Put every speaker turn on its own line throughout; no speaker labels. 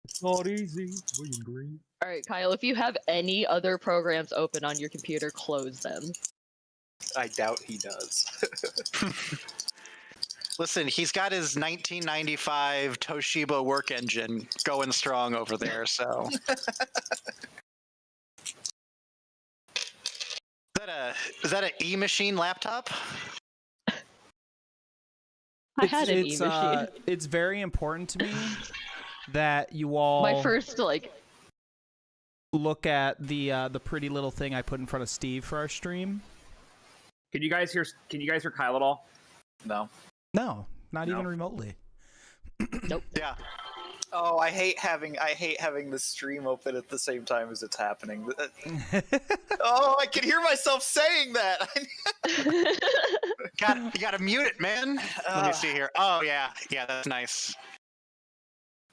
It's not easy being green.
Alright, Kyle, if you have any other programs open on your computer, close them.
I doubt he does.
Listen, he's got his 1995 Toshiba work engine going strong over there, so. Is that an E-machine laptop?
I had an E-machine.
It's very important to me that you all
My first, like...
look at the pretty little thing I put in front of Steve for our stream.
Can you guys hear Kyle at all?
No.
No, not even remotely.
Nope.
Yeah.
Oh, I hate having the stream open at the same time as it's happening. Oh, I can hear myself saying that.
You gotta mute it, man. Let me see here. Oh yeah, that's nice.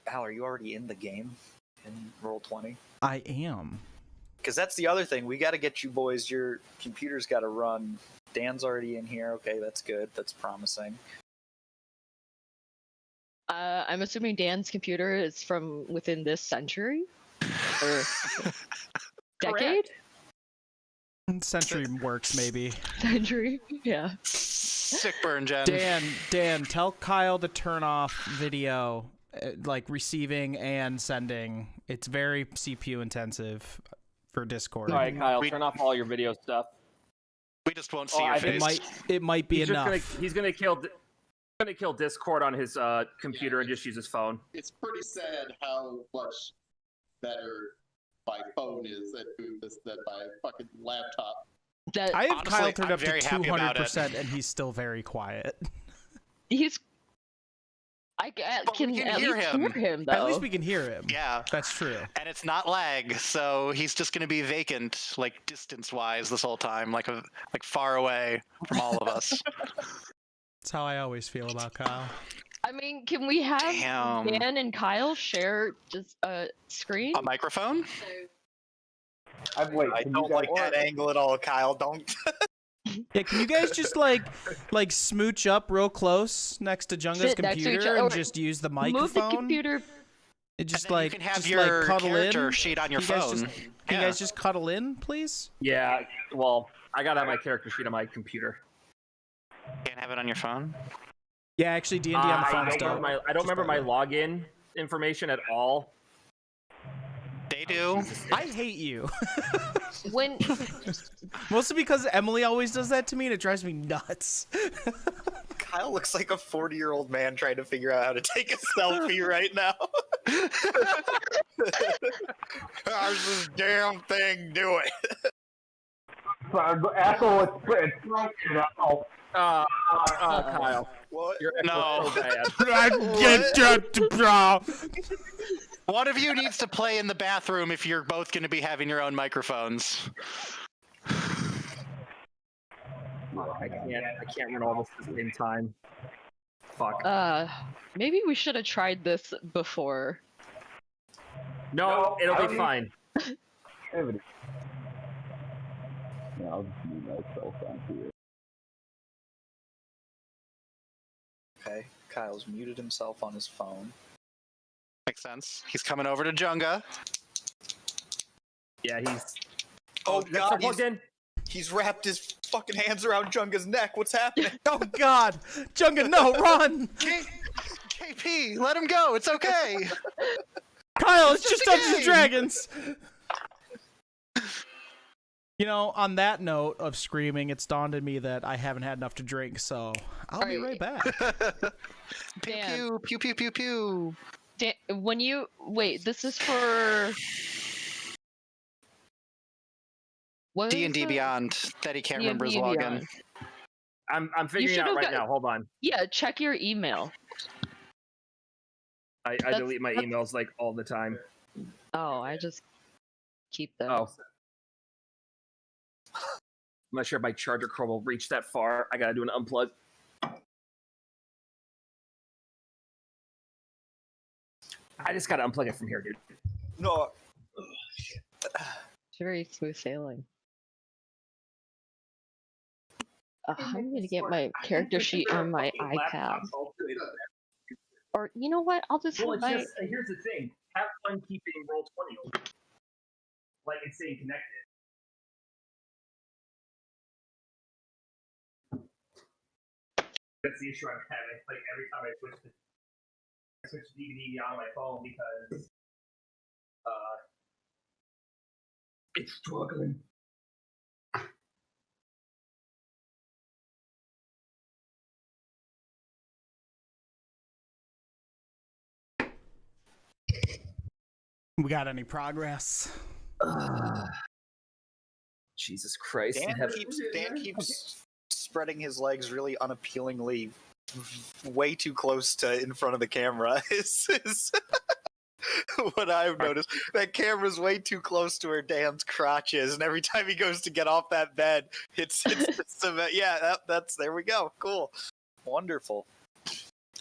Al, are you already in the game in Roll20?
I am.
Because that's the other thing. We got to get you boys. Your computer's got to run. Dan's already in here. Okay, that's good. That's promising.
I'm assuming Dan's computer is from within this century? Or decade?
Century works, maybe.
Century? Yeah.
Sick burn, Jen.
Dan, tell Kyle to turn off video, like receiving and sending. It's very CPU intensive for Discord.
All right, Kyle, turn off all your video stuff.
We just won't see your face.
It might be enough.
He's gonna kill Discord on his computer and just use his phone.
It's pretty sad how much better my phone is than my fucking laptop.
I have
honestly,
Kyle turned
I'm
up to
very happy about
200%, and he's still very quiet.
I can at
hear
least
him.
hear him, though.
At least we can hear him.
Yeah.
That's true.
And it's not lag, so he's just going to be vacant, like distance-wise, this whole time, like far away from all of us.
That's how I always feel about Kyle.
I mean, can we have Dan and Kyle share just a screen?
A microphone?
I don't like that angle at all, Kyle. Don't.
Yeah, can you guys just like smooch up real close next to Junga's computer and just use the microphone?
Move the computer.
It just
you can have your
cuddle
character
in.
sheet on your phone.
Can you guys just cuddle in, please?
Yeah, well, I gotta have my character sheet on my computer.
Can't have it on your phone?
Yeah, actually, D&D on the phone still.
I don't remember my login information at all.
They do.
I hate you.
When
Mostly because Emily always does that to me, and it drives me nuts.
Kyle looks like a 40-year-old man trying to figure out how to take a selfie right now. How's this damn thing doing?
Asshole, it's asshole.
Kyle.
What?
Your
No.
so bad.
One of you needs to play in the bathroom if you're both going to be having your own microphones.
I can't run all this at the same time. Fuck.
maybe we should have tried this before.
No, it'll be fine.
Yeah, I'll just move myself down here.
Okay, Kyle's muted himself on his phone.
Makes sense. He's coming over to Junga.
Yeah, he's.
Oh God,
plugged in.
He's wrapped his fucking hands around Junga's neck. What's happening?
Oh God, Junga, no, run!
KP, let him go. It's okay.
Kyle, it's just Dungeons and Dragons. You know, on that note of screaming, it's dawned on me that I haven't had enough to drink, so I'll be right back.
Pew, pew, pew, pew, pew.
Dan, when you wait, this is for what?
D&D Beyond that he can't remember his
D&D
login.
Beyond.
I'm figuring it out right now. Hold on.
Yeah, check your email.
I delete my emails like all the time.
Oh, I just keep them.
Oh. I'm not sure if my charger cord will reach that far. I gotta do an unplug. I just gotta unplug it from here, dude.
No.
It's very smooth sailing. I'm gonna get my character sheet on my iPad. Or you know what? I'll just
Well,
have
it's
my.
just here's the thing: have fun keeping Roll20 open, like and staying connected. That's the issue I'm having. Like every time I switch to DVD on my phone because it's struggling.
We got any progress?
Jesus Christ!
Dan keeps spreading his legs really unappealingly, way too close to in front of the camera. Is what I've noticed. That camera's way too close to where Dan's crotch is, and every time he goes to get off that bed, it's the cement. Yeah, that's there we go. Cool, wonderful.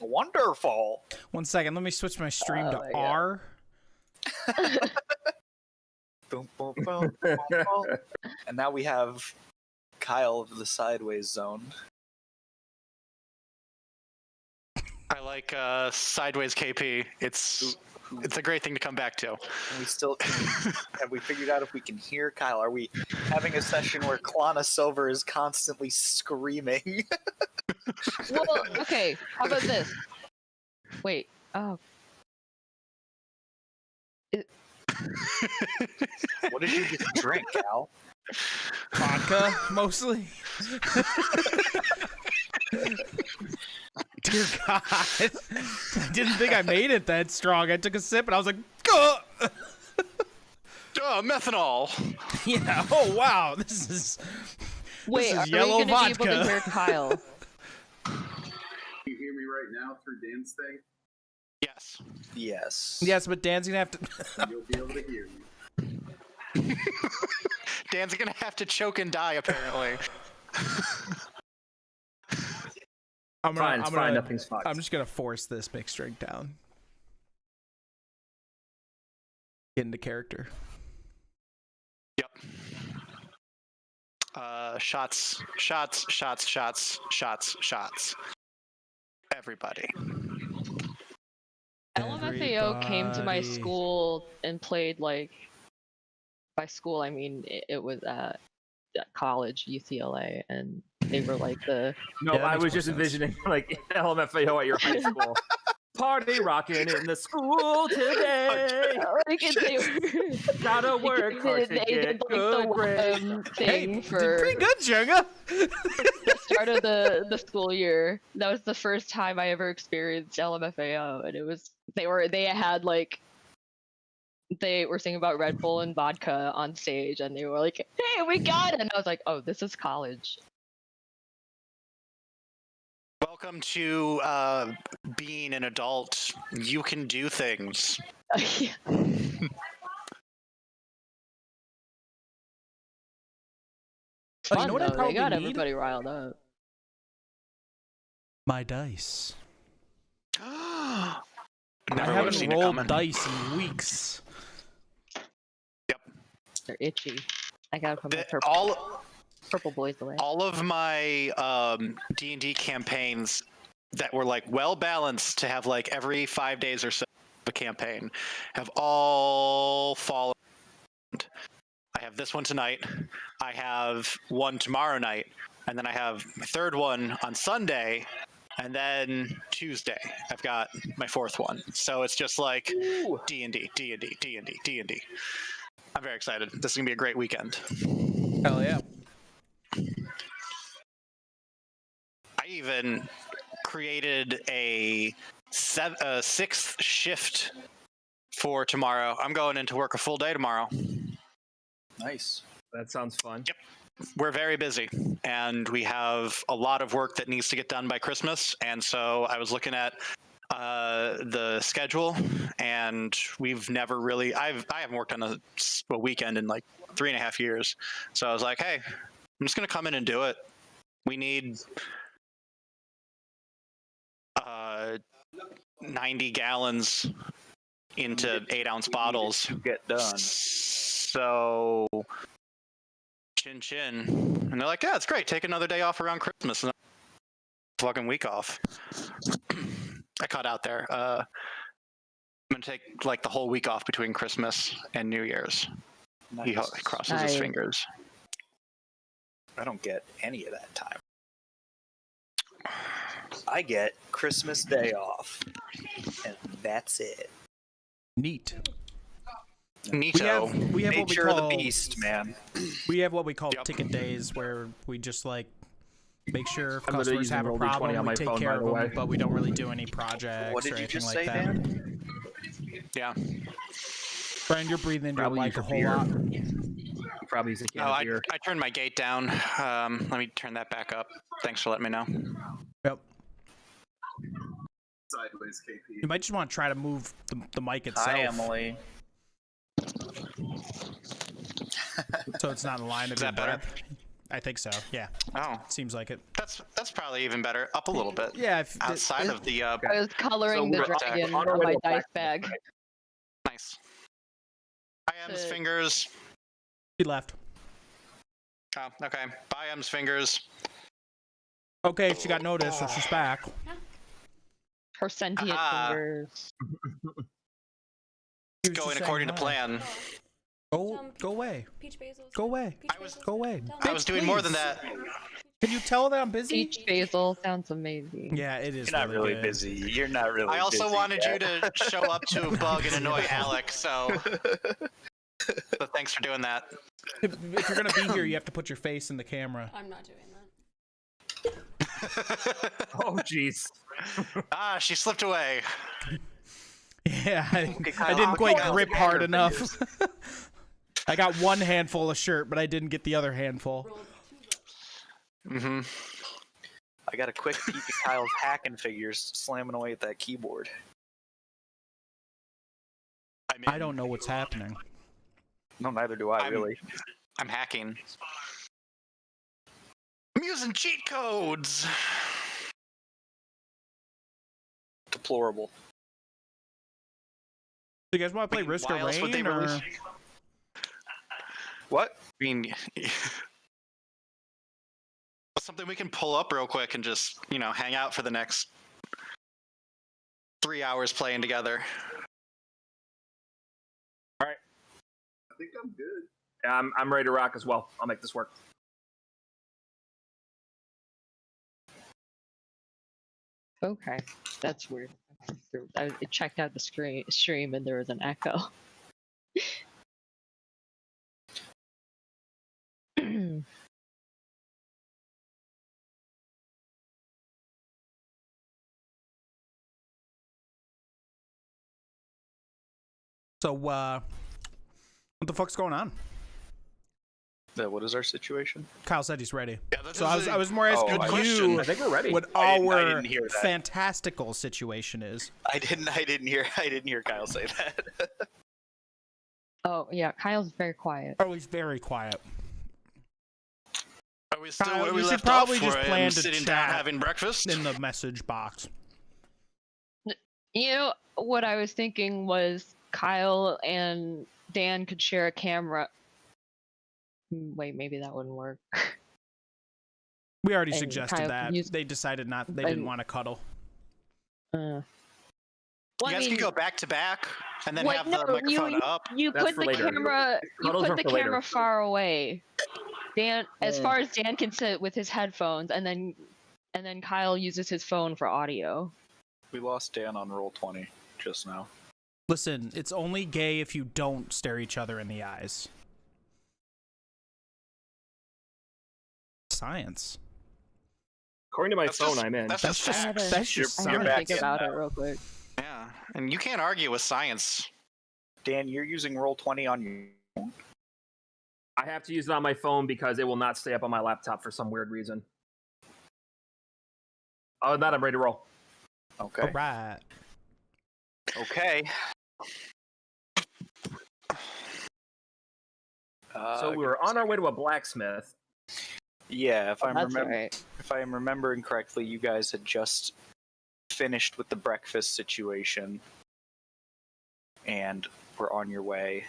Wonderful.
1 second, let me switch my stream to
my God.
R.
Boom, boom, boom, boom, boom. And now we have Kyle of the Sideways Zone.
I like Sideways KP. It's a great thing to come back to.
And we still have we figured out if we can hear Kyle? Are we having a session where Klana Silver is constantly screaming?
Well, okay. How about this? Wait. Oh.
What did you just drink, Cal?
Vodka, mostly. Dear God. I didn't think I made it that strong. I took a sip and I was like, "Gah!"
Oh, methanol.
Yeah, oh wow, this is
Wait,
is
are
yellow
we gonna be able
vodka.
to hear Kyle?
You hear me right now through Dan's thing?
Yes.
Yes.
Yes, but Dan's gonna have to
You'll be able to hear me.
Dan's gonna have to choke and die, apparently.
I'm
Fine, it's fine. Nothing's fucked.
I'm just gonna force this mixed drink down. Get into character.
Yep. Shots. Everybody.
LMFAO came to my
Everybody.
school and played like. By school, I mean it was at college, UCLA, and they were like the.
No,
Yeah, that
I
makes
was
more
just
sense.
envisioning like LMFAO at your high school. Party rocking in the school today.
Like, they were,
Gotta work hard to
they did
get
like
good
the
grades.
thing
Hey, did
for
pretty good, Jenga.
the start of the school year. That was the first time I ever experienced LMFAO, and it was they had like they were singing about Red Bull and vodka on stage, and they were like, "Hey, we got it!" And I was like, "Oh, this is college."
Welcome to being an adult. You can do things.
Yeah.
Oh, you
Fun,
know what I
though.
probably
They got
need?
everybody riled up.
My dice.
Never
I
would've
haven't
seen it
rolled
coming.
dice in weeks.
They're itchy. I gotta put my
The-
purple boys away.
all of my D&D campaigns that were like well balanced to have like every 5 days or so of a campaign have all fallen. I have this one tonight. I have one tomorrow night, and then I have my third one on Sunday, and then Tuesday I've got my fourth one. So it's just like D&D, D&D, D&D, D&D. I'm very excited. This is gonna be a great weekend.
Hell yeah.
I even created a sixth shift for tomorrow. I'm going into work a full day tomorrow.
Nice.
That sounds fun.
We're very busy, and we have a lot of work that needs to get done by Christmas. And so I was looking at the schedule, and we've never really. I haven't worked on a weekend in like 3.5 years. So I was like, hey, I'm just gonna come in and do it. We need 90 gallons into 8-ounce bottles.
To get done.
So, chin chin. And they're like, yeah, it's great. Take another day off around Christmas. And fucking week off. I caught out there. I'm gonna take like the whole week off between Christmas and New Year's. He
Nice.
crosses his
Nice.
fingers.
I don't get any of that time. I get Christmas Day off, and that's it.
Neat.
Neato.
We have what we
Nature of
call
the beast, man.
we have what we call
Yep.
ticket days, where we just like make sure if
I'm literally
customers
using
have a
Roll D20
problem,
on
we
my
take
phone,
care
by
of
the
them,
way.
but we don't really do any projects
What did
or
you
anything
just
like
say,
that.
Dan?
Yeah.
Brian, you're breathing into your
Probably
mic a
use a
whole
beer.
lot.
Probably use a can
Oh,
of
I
beer.
turned my gate down. Let me turn that back up. Thanks for letting me know.
Yep.
Sideways, KP.
You might just want to try to move the mic itself,
Hi, Emily.
so it's not in line of
Is
your
that better?
breath. I think so. Yeah,
Oh,
seems like it.
that's probably even better. Up a little bit.
Yeah, if
Outside of the
I was coloring the
we're
dragon
on our
on
way
my
to a
dice
blacksmith,
bag.
right?
nice. I am's
The-
fingers.
he left.
Oh, okay. Bye, M's fingers.
Okay, she got noticed, so she's back.
Her sentient
Aha.
fingers.
He was
Going
just
according to
saying hi.
plan.
Go away.
Peach basil.
Go away.
Peach
I was-
basil.
Go away.
Tell
I
me.
was doing more than
please.
that.
Can you tell that I'm busy?
Peach basil sounds amazing.
Yeah, it is.
You're not really
good.
busy. You're not really
I also
busy
wanted you
yet.
to show up to bug and annoy Alec, so thanks for doing that.
If you're gonna be here, you have to put your face in the camera.
I'm not doing that.
Oh, jeez.
Ah, she slipped away.
Yeah, I
Kyle,
didn't quite
Kyle's
grip
got
hard
her
enough. I got one handful of shirt, but I didn't get the other handful.
Roll 2 votes.
Mm-hmm.
I got a quick peek at Kyle's hacking figures slamming away at that keyboard.
I don't know what's happening.
No, neither do I, really.
I'm hacking. I'm using cheat codes.
Deplorable.
Do you guys want to play
Wait,
Risk
why
or
else would they
Rain? Or...
release-
What?
I mean, something we can pull up real quick and just, hang out for the next 3 hours playing together.
I think I'm good.
Yeah, I'm ready to rock as well. I'll make this work.
Okay, that's weird. I checked out the stream and there was an echo.
So, what the fuck's going on?
What is our situation?
Kyle said he's ready.
Yeah, this
So
is
I was more asking
good
question.
you
I think we're ready.
what
I
our
didn't hear that.
fantastical situation is.
I didn't hear Kyle say that.
Oh yeah, Kyle's very quiet.
Oh, he's very quiet.
Are we still
Kyle,
where we
you should
left
probably
off?
just
Where I
plan
am
to
sitting down
chat
having breakfast.
In the message box.
You know what I was thinking was Kyle and Dan could share a camera. Wait, maybe that wouldn't work.
We already
And
suggested
Kyle
that.
could use-
They decided not. They didn't want to cuddle.
Well,
You
I
guys
mean,
can go back to back and then
wait,
have
no,
the microphone up.
you
That's
put
for
the
later.
camera. You
Cuddles
put
are
the
for later.
camera far away. Dan, as far as Dan can sit with his headphones, and then Kyle uses his phone for audio.
We lost Dan on roll 20 just now.
Listen, it's only gay if you don't stare each other in the eyes. Science.
According to my
That's
phone,
just-
I'm in.
That's
That's
just
just
facts.
that's just
I
You're
had to
science.
think
back in
about it
now.
real quick.
Yeah, and you can't argue with science.
Dan, you're using roll 20 on your.
I have to use it on my phone because it will not stay up on my laptop for some weird reason. Other than that, I'm ready to roll.
Okay.
All right.
Okay.
So we were on our way to a blacksmith.
Yeah, if
That's right.
if I am remembering correctly, you guys had just finished with the breakfast situation, and were on your way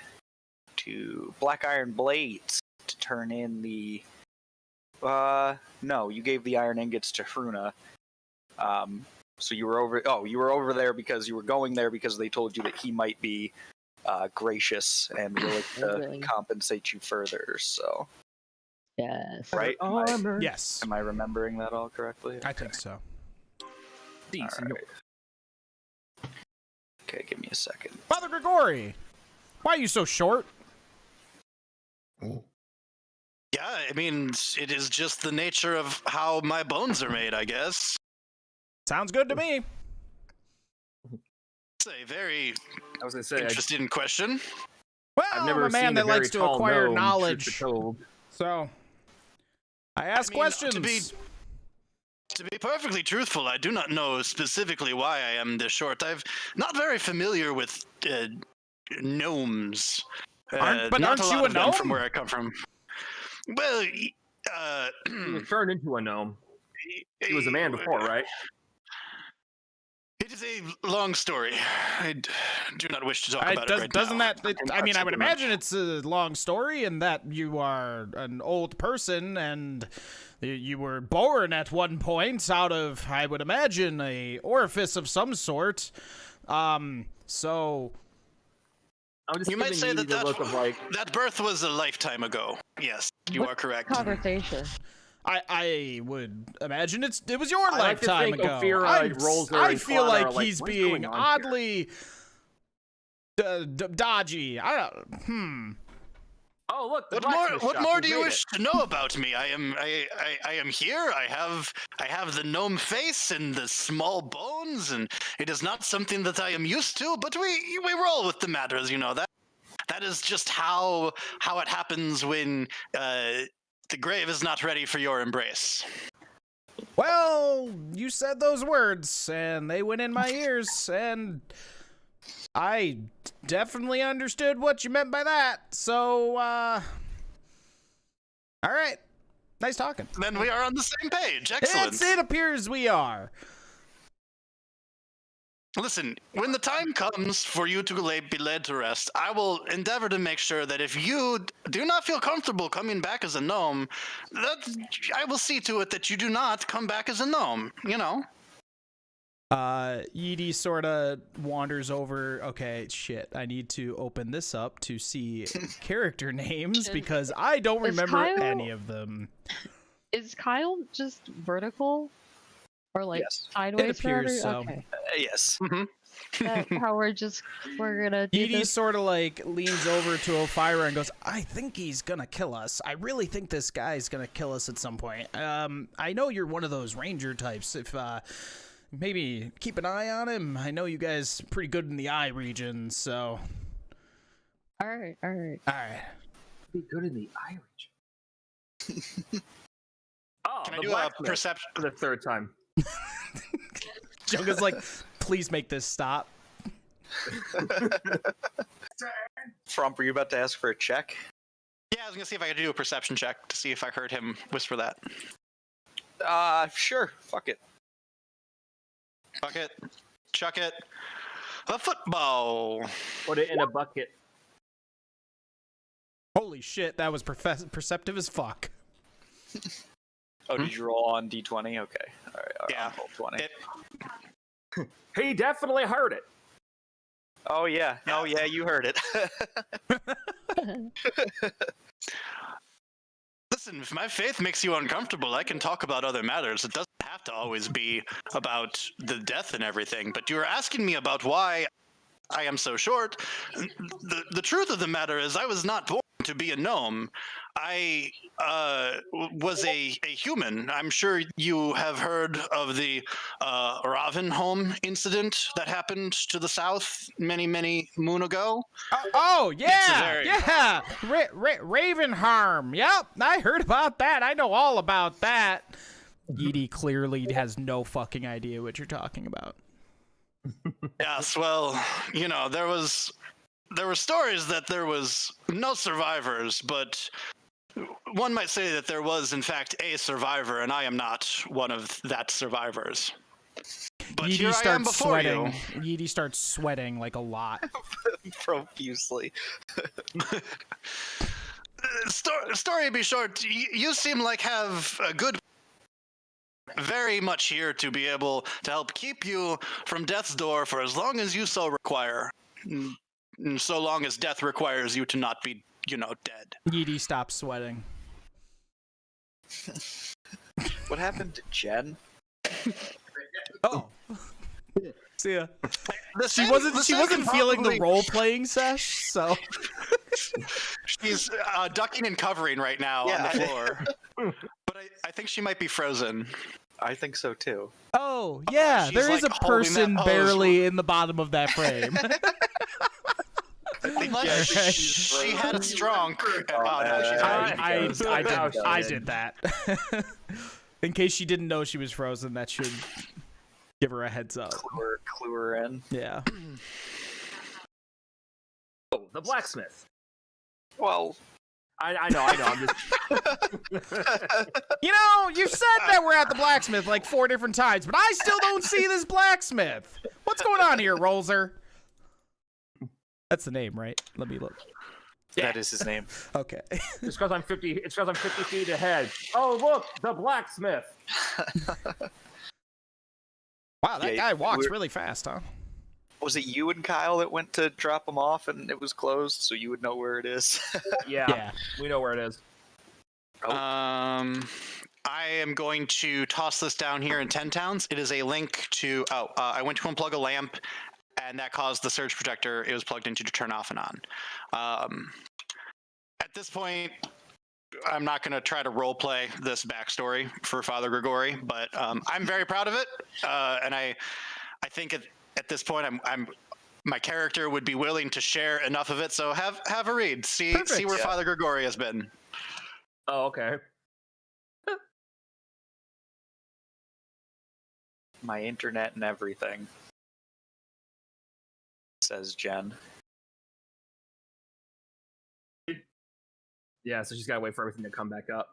to Black Iron Blades to turn in the. No, you gave the iron ingots to Hruna. So you were over. Oh, you were over there because you were going there because they told you that he might be gracious and willing to
Really?
compensate you further. So,
Yes.
right?
Yes,
Am I remembering that all correctly?
I think so.
All right. Okay, give me a second.
Father Grigori, why are you so short?
Yeah, I mean, it is just the nature of how my bones are made, I guess.
Sounds good to me.
It's a very
I was gonna say,
interesting question.
Well,
I've
I'm
never
a man
seen
that
a very
likes to
tall
acquire
gnome,
knowledge,
truth be told.
so I ask
I mean,
questions.
To be perfectly truthful, I do not know specifically why I am this short. I'm not very familiar with gnomes.
But
not
aren't
a lot
you a
of them from
gnome?
where I come from. Well,
He was turned into a gnome. He was a man before, right?
It is a long story. Do not wish to talk about it right
doesn't
now.
I mean, I would imagine it's a long story and that you are an old person and you were born at one point out of, I would imagine, a orifice of some sort. So
I'm just
You might
giving
say that
the look of like,
that birth was a lifetime ago. Yes, you
What
are correct.
Conversation.
I would imagine it was your
I like to
lifetime
think
ago.
Ophira, Rolzer,
I
and
feel
Claude
like
are like,
he's
"What's
being
going on here?"
oddly dodgy.
oh look, the
What more?
blacksmith
What
shop,
more
we
do you
made
wish to know about me? I am here. I have the gnome face and the small bones, and it is not something that I am used to. But we roll with the matters, you know that. That is just how it happens when the grave is not ready for your embrace.
Well, you said those words, and they went in my ears, and I definitely understood what you meant by that. So, all right. Nice talking.
Then we are on the same page. Excellent.
It appears we are.
Listen, when the time comes for you to be led to rest, I will endeavor to make sure that if you do not feel comfortable coming back as a gnome, that I will see to it that you do not come back as a gnome, you know?
Edie sort of wanders over. Okay, shit. I need to open this up to see character names because I don't
Is
remember
Kyle-
any of them.
Is Kyle just vertical? Or like
Yes.
sideways?
It appears
rather?
so.
Okay.
Yes.
That's how we're gonna do
Edie
this.
sort of like leans over to Ophira and goes, I think he's gonna kill us. I really think this guy's gonna kill us at some point. I know you're one of those ranger types. If maybe keep an eye on him. I know you guys are pretty good in the eye region, so
Alright.
all right.
Be good in the Irish. Oh,
Can I
the
do a
blacksmith
perception?
for the third time.
Joga's like, please make this stop.
Frump, were you about to ask for a check?
Yeah, I was gonna see if I could do a perception check to see if I heard him whisper that.
Sure. Fuck it.
Fuck it. Chuck it. A football.
Put it in a bucket.
Holy shit, that was perceptive as fuck.
Oh, did you roll on D20? Okay. All right.
Yeah.
Roll 20.
He definitely heard it.
Oh yeah. Oh yeah. You heard it.
Listen, if my faith makes you uncomfortable, I can talk about other matters. It doesn't have to always be about the death and everything. But you were asking me about why I am so short. The truth of the matter is I was not born to be a gnome. I was a human. I'm sure you have heard of the Ravenholm incident that happened to the south many moon ago.
Oh yeah,
very-
yeah, Ravenharm. Yep, I heard about that. I know all about that. Edie clearly has no fucking idea what you're talking about.
Yes, well, you know, there were stories that there was no survivors, but one might say that there was, in fact, a survivor, and I am not one of that survivors. But here I am before you.
Edie starts sweating like a lot.
Profusely.
Story be short, you seem like have a good, very much here to be able to help keep you from death's door for as long as you so require. So long as death requires you to not be, dead.
Yeety stops sweating.
What happened to Jen?
Oh. See ya.
The
She
same-
wasn't
the
she
same
wasn't
can
feeling the
probably-
role playing sesh, so
She's ducking and covering right now on
Yeah.
the floor. But I think she might be frozen.
I think so too.
oh yeah,
she's,
there is
like,
a
holding
person
that pose.
barely in the bottom of that frame.
Unless she had a strong. Oh, no, she's
I did that. In case she didn't know she was frozen, that should give her a heads up.
Clue her in.
Yeah.
Oh, the blacksmith.
Well,
I know. I'm just.
You know, you said that we're at the blacksmith like 4 different times, but I still don't see this blacksmith. What's going on here, Rolzer? That's the name, right? Let me look.
that is his name.
Okay.
It's because I'm 50. It's because I'm 50 feet ahead. Oh, look, the blacksmith.
Wow, that
Yeah,
guy walks
we're-
really fast, huh?
Was it you and Kyle that went to drop him off and it was closed, so you would know where it is?
Yeah, we know where it is.
I am going to toss this down here in 10 Towns. It is a link to. I went to unplug a lamp, and that caused the surge protector it was plugged into to turn off and on. At this point, I'm not going to try to role play this backstory for Father Grigori, but I'm very proud of it, and I think at this point my character would be willing to share enough of it. So have a read, see where Father Grigori has been.
Oh, okay.
My internet and everything, says Jen.
Yeah, so she's got to wait for everything to come back up.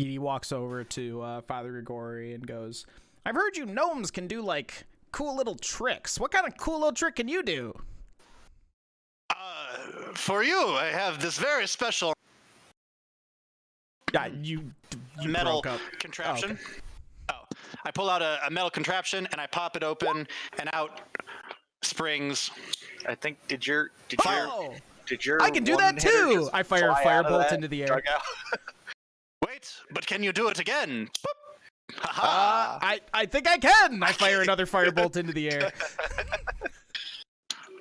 Edie walks over to Father Grigori and goes, I've heard you gnomes can do, like, cool little tricks. What kind of cool little trick can you do?
For you, I have this very special
You
metal
broke up.
contraption.
Oh, okay.
I pull out a metal contraption and I pop it open, and out springs.
I think did your
Oh!
I
I can do that too! I fire a firebolt into the air.
Wait, but can you do it again? Boop. Ha-ha.
I think I can! I fire another firebolt into the air.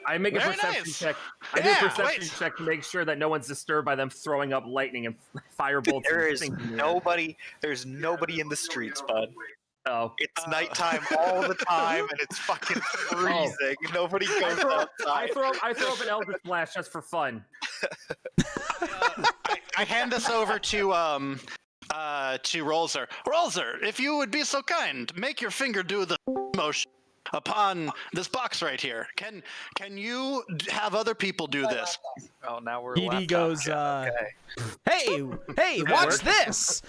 I make a
Very
perception
nice.
check. I do
Yeah,
a perception
wait.
check to make sure that no one's disturbed by them throwing up lightning and firebolts.
There
and
is
things in the air.
nobody. There's nobody in the streets, bud.
Oh,
It's nighttime all the time, and it's fucking freezing. Nobody goes
I
outside.
throw up an Eldritch Blast just for fun.
I hand this over to Rolzer. Rolzer, if you would be so kind, make your finger do the motion upon this box right here. Can you have other people do this?
Oh, now we're.
Edie
laptop
goes,
chat, okay.
Hey, watch this!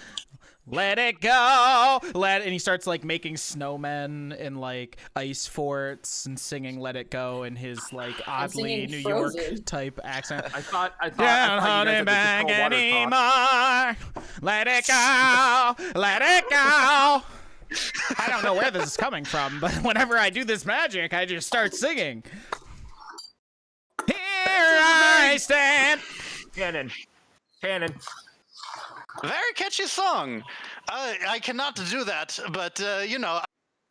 Let it go! And he starts, like, making snowmen and, like, ice forts and singing Let It Go in his, like, oddly
singing
New
Frozen.
York type accent.
I thought
Don't
you guys
hold
had
it
the
back
cold water talk.
anymore. Let it go. Let it go. I don't know where this is coming from, but whenever I do this magic, I just start singing. Here I stand.
Cannon.
Very catchy song. I cannot do that, but you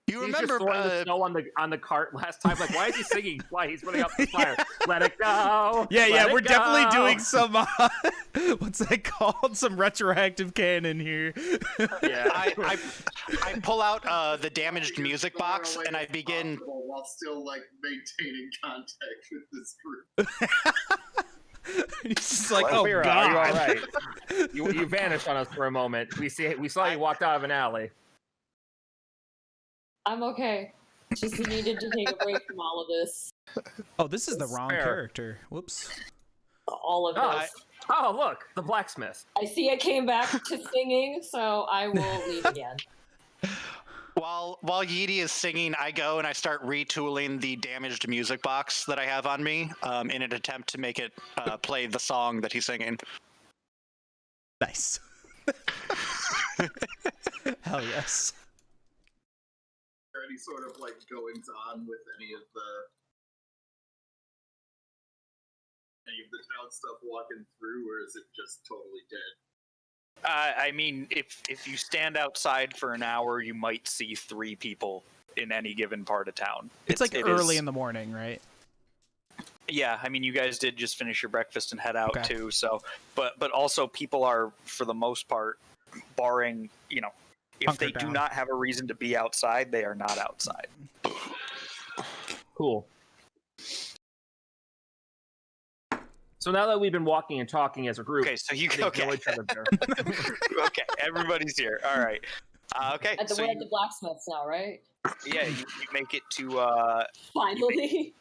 He's
remember.
just throwing the snow on the cart last time. Like, why is he singing? Why he's running up the fire? Let it go.
Yeah,
let it
we're definitely
go.
doing some, what's that called? Some retroactive canon here.
Yeah.
I pull out the damaged music box and I begin.
While still like maintaining contact with this group.
He's just like,
Well,
oh,
Vera,
God.
are you all right? You vanished on us for a moment. We saw you walked out of an alley.
I'm okay. Just needed to take a break from all of this.
Oh, this is the wrong
Fair.
character. Whoops.
All of
Oh,
this.
Oh, look, the blacksmith.
I see I came back to singing, so I will leave again.
While Yeety is singing, I go and I start retooling the damaged music box that I have on me in an attempt to make it play the song that he's singing.
Nice. Hell yes.
Are any sort of like goings on with any of the town stuff walking through, or is it just totally dead?
I mean, if you stand outside for an hour, you might see 3 people in any given part of town.
It's like early in the morning, right?
Yeah, I mean, you guys did just finish your breakfast and head out
Okay.
too. So, but also people are, for the most part, barring, you know, if
Hunker
they do
down.
not have a reason to be outside, they are not outside.
Cool. So now that we've been walking and talking as a group,
Okay, so you
they
okay?
know each other better.
Okay, everybody's here. All right. Okay,
At the
so
we're at the blacksmiths now, right?
yeah, you make it to
Finally.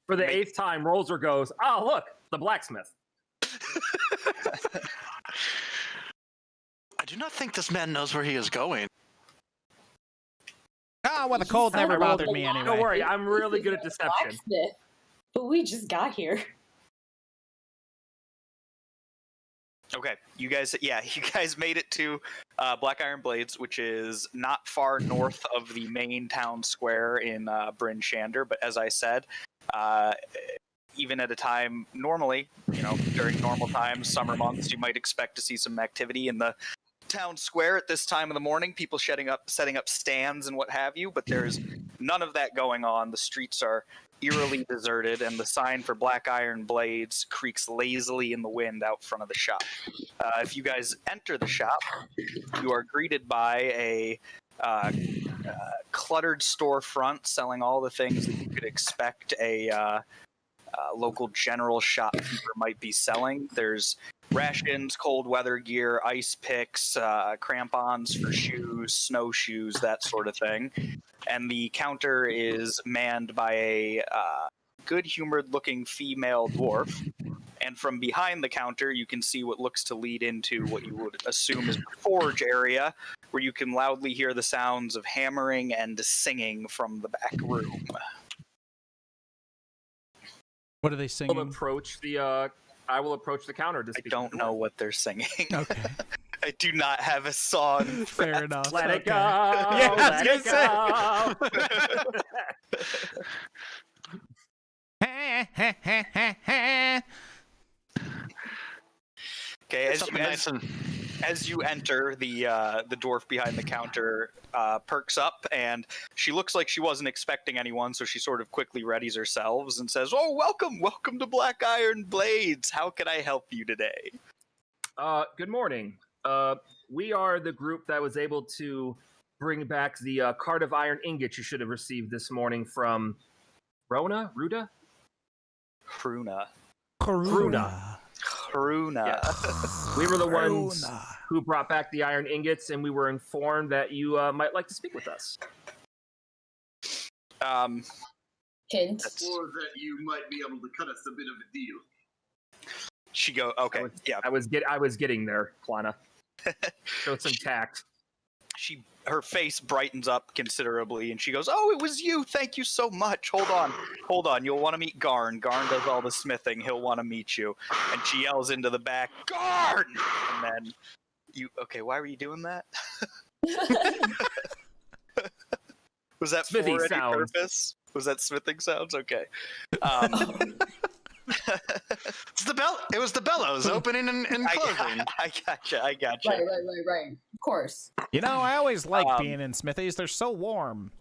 For the 8th time, Rolzer goes, "Oh, look, the blacksmith."
I do not think this man knows where he is going.
Ah, well, the cold
sounded
never
like
bothered
a
me
lot.
anyway.
Don't worry, I'm really good at
He's a
deception.
blacksmith, but we just got here.
Okay, you guys made it to Black Iron Blades, which is not far north of the main town square in Bryn Shander. But as I said, even at a time normally, you know, during normal times, summer months, you might expect to see some activity in the town square at this time of the morning. People setting up stands and what have you. But there's none of that going on. The streets are eerily deserted, and the sign for Black Iron Blades creaks lazily in the wind out front of the shop. If you guys enter the shop, you are greeted by a cluttered storefront selling all the things that you could expect a local general shopkeeper might be selling. There's rations, cold weather gear, ice picks, crampons for shoes, snowshoes, that sort of thing. And the counter is manned by a good-humored looking female dwarf. And from behind the counter, you can see what looks to lead into what you would assume is the forge area, where you can loudly hear the sounds of hammering and singing from the back room.
What are they
I will
singing?
approach the counter. To
I
speak
don't
to the
know
dwarf.
what they're singing.
Okay.
I do not have a song.
Fair enough.
Let it
Okay.
go.
Yeah, I was
let
gonna
it go.
Okay,
Something nice and
as you enter, the dwarf behind the counter perks up, and she looks like she wasn't expecting anyone, so she sort of quickly readies herself and says, "Oh, welcome to Black Iron Blades. How can I help you today?"
Good morning. We are the group that was able to bring back the cart of iron ingots you should have received this morning from Ruda?
Hruna.
Hruna. We were the ones who brought back the iron ingots, and we were informed that you might like to speak with us.
Hint.
Or that you might be able to cut us a bit of a deal.
She go, okay, yeah.
I was getting there, Plana. Show some tact.
Her face brightens up considerably, and she goes, "Oh, it was you. Thank you so much. Hold on. You'll want to meet Garn. Garn does all the smithing. He'll want to meet you." And she yells into the back, "Garn!" And then okay, why were you doing that? Was that
Smithing
for any
sounds.
purpose? Was that smithing sounds? Okay.
it's the bell. It was the bellows opening and closing.
I gotcha.
Right. Of course.
You know, I always like being in smithies. They're so warm.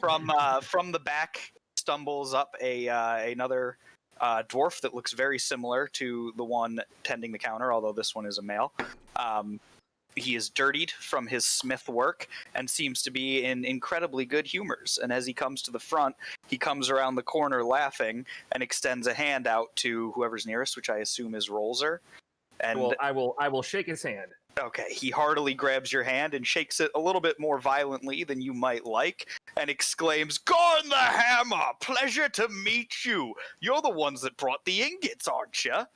From the back stumbles up another dwarf that looks very similar to the one tending the counter, although this one is a male. He is dirtied from his smith work and seems to be in incredibly good humors. And as he comes to the front, he comes around the corner laughing and extends a hand out to whoever's nearest, which I assume is Rolzer. And
Well, I will shake his hand.
okay, he heartily grabs your hand and shakes it a little bit more violently than you might like, and exclaims, "Garn the Hammer! Pleasure to meet you! You're the ones that brought the ingots, aren't you?"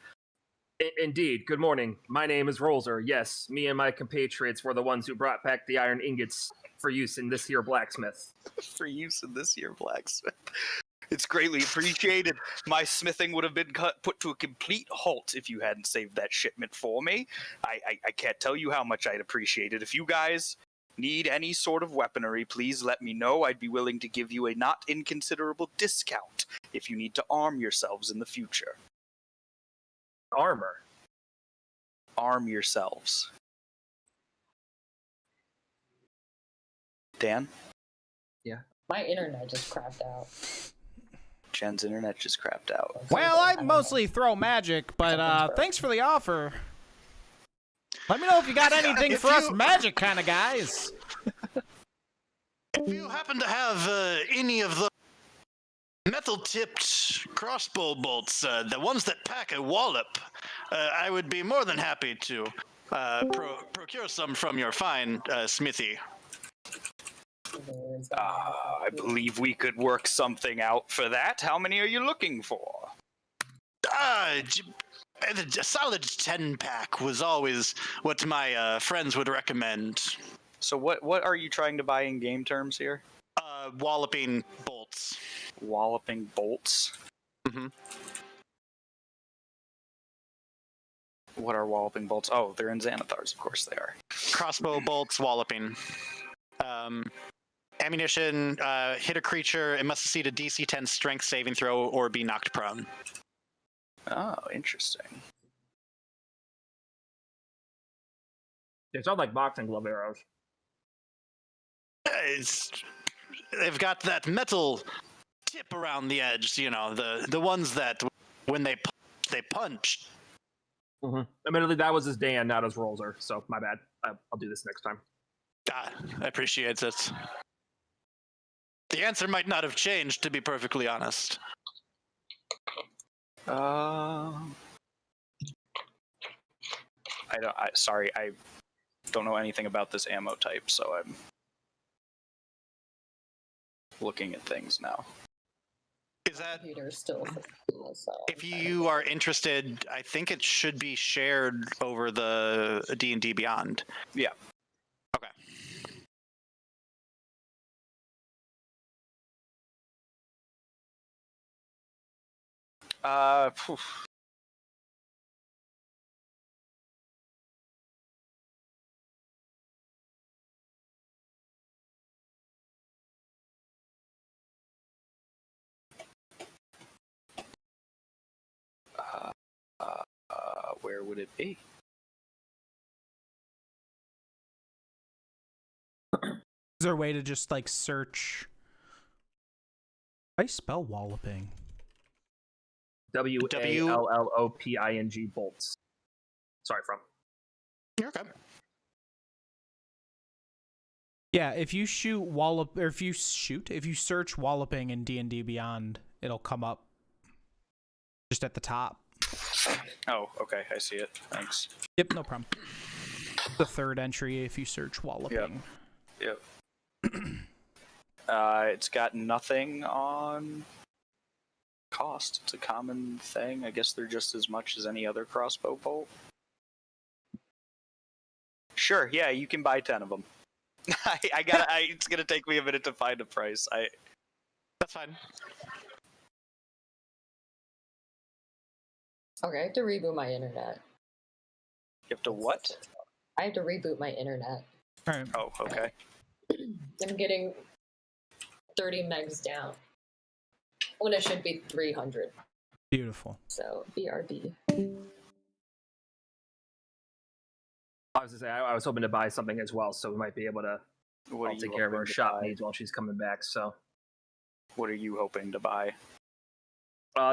Indeed. Good morning. My name is Rolzer. Yes, me and my compatriots were the ones who brought back the iron ingots for use in this here blacksmith.
For use in this year blacksmith. It's greatly appreciated. My smithing would have been put to a complete halt if you hadn't saved that shipment for me. I can't tell you how much I'd appreciate it. If you guys need any sort of weaponry, please let me know. I'd be willing to give you a not inconsiderable discount if you need to arm yourselves in the future.
Armor.
Arm yourselves. Dan?
My internet just crapped out.
Jen's internet just crapped out.
Well, I mostly throw magic, but thanks for the offer. Let me know if you got anything for us magic kind of guys.
If you happen to have any of the metal-tipped crossbow bolts, the ones that pack a wallop, I would be more than happy to procure some from your fine smithy.
I believe we could work something out for that. How many are you looking for?
A solid 10-pack was always what my friends would recommend.
So what are you trying to buy in game terms here?
Walloping bolts.
Walloping bolts?
Mm-hmm.
What are walloping bolts? Oh, they're in Xanathars, of course they are.
Crossbow bolts, walloping. Ammunition, hit a creature, it must succeed a DC 10 strength saving throw or be knocked prone.
Oh, interesting.
They sound like boxing glove arrows.
They've got that metal tip around the edge, you know, the ones that when they punch.
Mm-hmm. Admittedly, that was his Dan, not his Rolzer, so my bad. I'll do this next time.
I appreciate it. The answer might not have changed, to be perfectly honest.
Sorry, I don't know anything about this ammo type, so I'm looking at things now.
Is that
Computer's still so
if you are interested? I think it should be shared over the D&D Beyond.
Yeah.
Okay.
Phew. Where would it be?
Is there a way to just like search? How do you spell walloping?
WALLOPING bolts. Sorry, from.
You're okay.
Yeah, if you shoot wallop, or if you search walloping in D&D Beyond, it'll come up just at the top.
Oh, okay, I see it. Thanks.
Yep, no problem. The third entry if you search walloping.
Yep. It's got nothing on cost. It's a common thing. I guess they're just as much as any other crossbow bolt. Sure, yeah, you can buy 10 of them. It's gonna take me a minute to find a price.
That's fine.
Okay, I have to reboot my internet.
You have to what?
I have to reboot my internet.
All right.
Oh, okay.
I'm getting 30 megs down when it should be 300.
Beautiful.
So BRB.
I was gonna say I was hoping to buy something as well, so we might be able to
What are
take
you
care of
hoping
our
to
shop
buy?
needs while she's coming back. So,
What are you hoping to buy?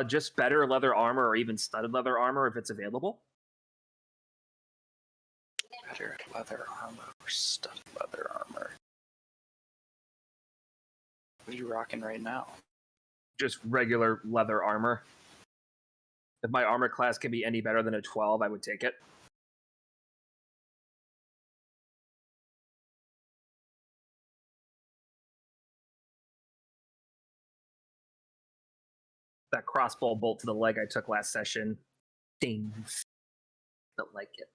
just better leather armor or even studded leather armor if it's available.
Better leather armor or studded leather armor? What are you rocking right now?
Just regular leather armor. If my armor class can be any better than a 12, I would take it. That crossbow bolt to the leg I took last session. Ding.
Don't like it.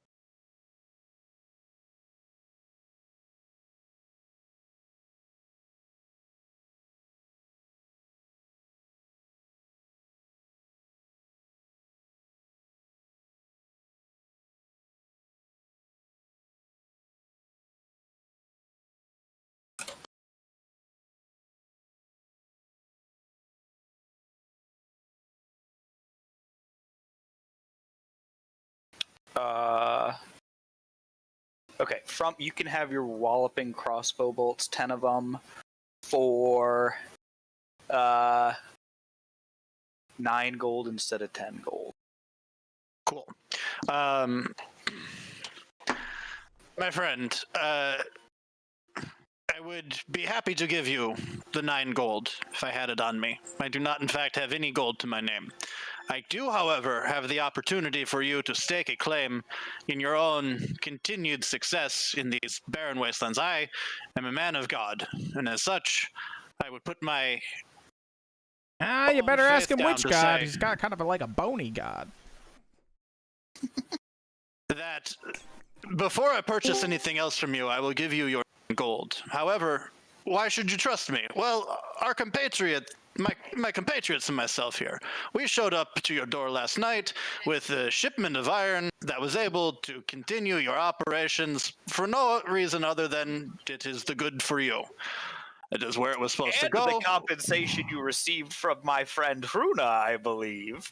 Okay, you can have your walloping crossbow bolts, 10 of them, for 9 gold instead of 10 gold.
Cool. My friend, I would be happy to give you the 9 gold if I had it on me. I do not, in fact, have any gold to my name. I do, however, have the opportunity for you to stake a claim in your own continued success in these barren wastelands. I am a man of God, and as such, I would put my
you better ask him
faith
which
down to
god.
say-
He's got kind of like a bony god.
that before I purchase anything else from you, I will give you your gold. However, why should you trust me? Well, our compatriot, my compatriots and myself here, we showed up to your door last night with a shipment of iron that was able to continue your operations for no reason other than it is the good for you. It is where it was supposed to
And
go.
the compensation you received from my friend Hruna, I believe.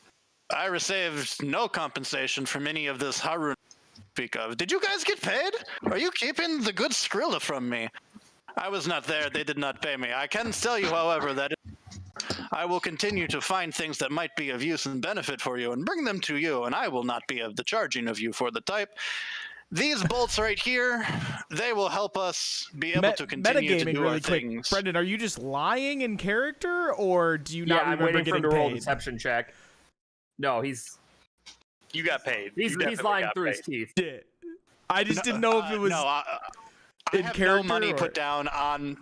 I received no compensation from any of this Harun speak of. Did you guys get paid? Are you keeping the good Skrilla from me? I was not there. They did not pay me. I can tell you, however, that I will continue to find things that might be of use and benefit for you and bring them to you, and I will not be of the charging of you for the type. These bolts right here, they will help us be able to continue to
Metagaming
do
really
our
quick.
things.
Brendan, are you just lying in character, or do you
Yeah,
not
I'm
remember
waiting for him
getting
to roll a
paid?
deception check. No, he's
You got paid.
he's
You
he's
definitely
lying
got
through his
paid.
teeth.
Yeah. I just didn't know if it was
no, I
in
have
character
no money
or...
put down on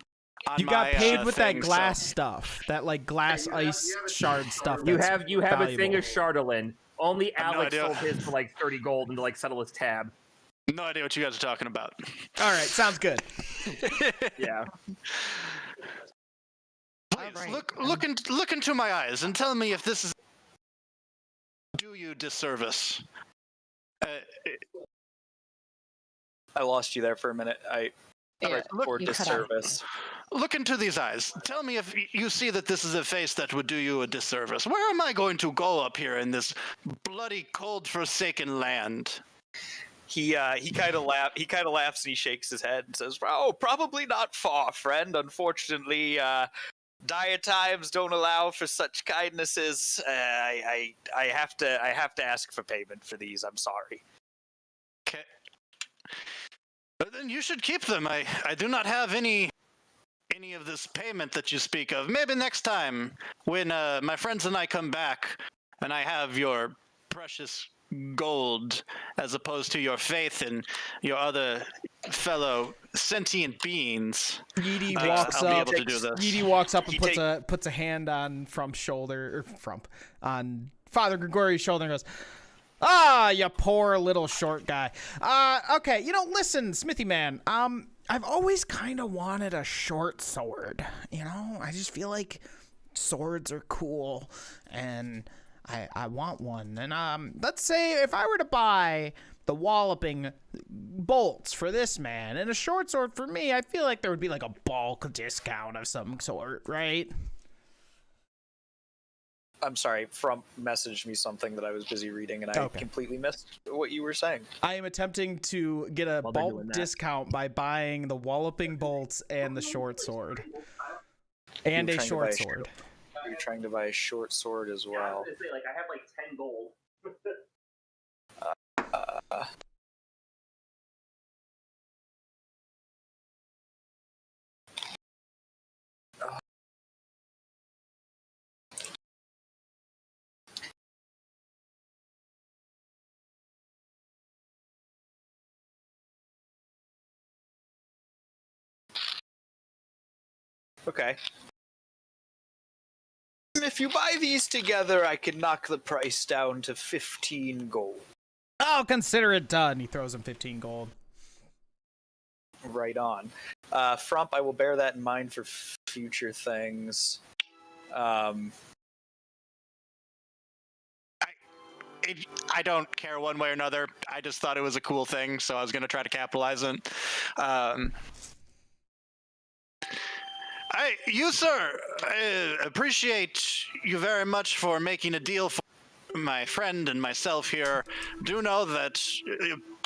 You
my,
got paid with that
thing,
glass
so-
stuff, that like glass ice shard stuff.
You
that's
have a thing
valuable.
of Chardolin. Only
I have no
Alex
idea.
sold his for like 30 gold and to like settle his tab.
No idea what you guys are talking about.
All right, sounds good.
Yeah.
Please
Alright,
look into my eyes and tell me if this is do you disservice.
I lost you there for a minute.
Yeah,
Or
you cut out.
disservice.
Look into these eyes. Tell me if you see that this is a face that would do you a disservice. Where am I going to go up here in this bloody, cold, forsaken land?
He kind of laughs and he shakes his head and says, "Oh, probably not far, friend. Unfortunately, dietimes don't allow for such kindnesses. I have to ask for payment for these. I'm sorry."
Okay. But then you should keep them. I do not have any of this payment that you speak of. Maybe next time when my friends and I come back and I have your precious gold as opposed to your faith in your other fellow sentient beings.
Yeedy
I'll
walks
be
up.
able to do this.
Yeedy walks up and
He
puts a hand on on Father Gregorius' shoulder and goes, "Ah, you poor little short guy. Okay, listen, Smithy man. I've always kind of wanted a short sword. I just feel like swords are cool, and I want one. And let's say if I were to buy the walloping bolts for this man and a short sword for me, I feel like there would be like a bulk discount of some sort, right?"
I'm sorry. Frump messaged me something that I was busy reading, and I
Okay.
completely missed what you were saying.
I am attempting to get a
While they're doing
bulk
that.
discount by buying the walloping bolts and the short sword. And
You're
a
trying to
short
buy a
sword.
You're trying to buy a short sword as
Yeah, I
well.
was gonna say, like, I have like 10 gold.
Okay. If you buy these together, I can knock the price down to 15 gold.
I'll consider it done. He throws him 15 gold.
Right on. Frump, I will bear that in mind for future things.
I don't care one way or another. I just thought it was a cool thing, so I was going to try to capitalize it. You, sir, I appreciate you very much for making a deal for my friend and myself here. Do know that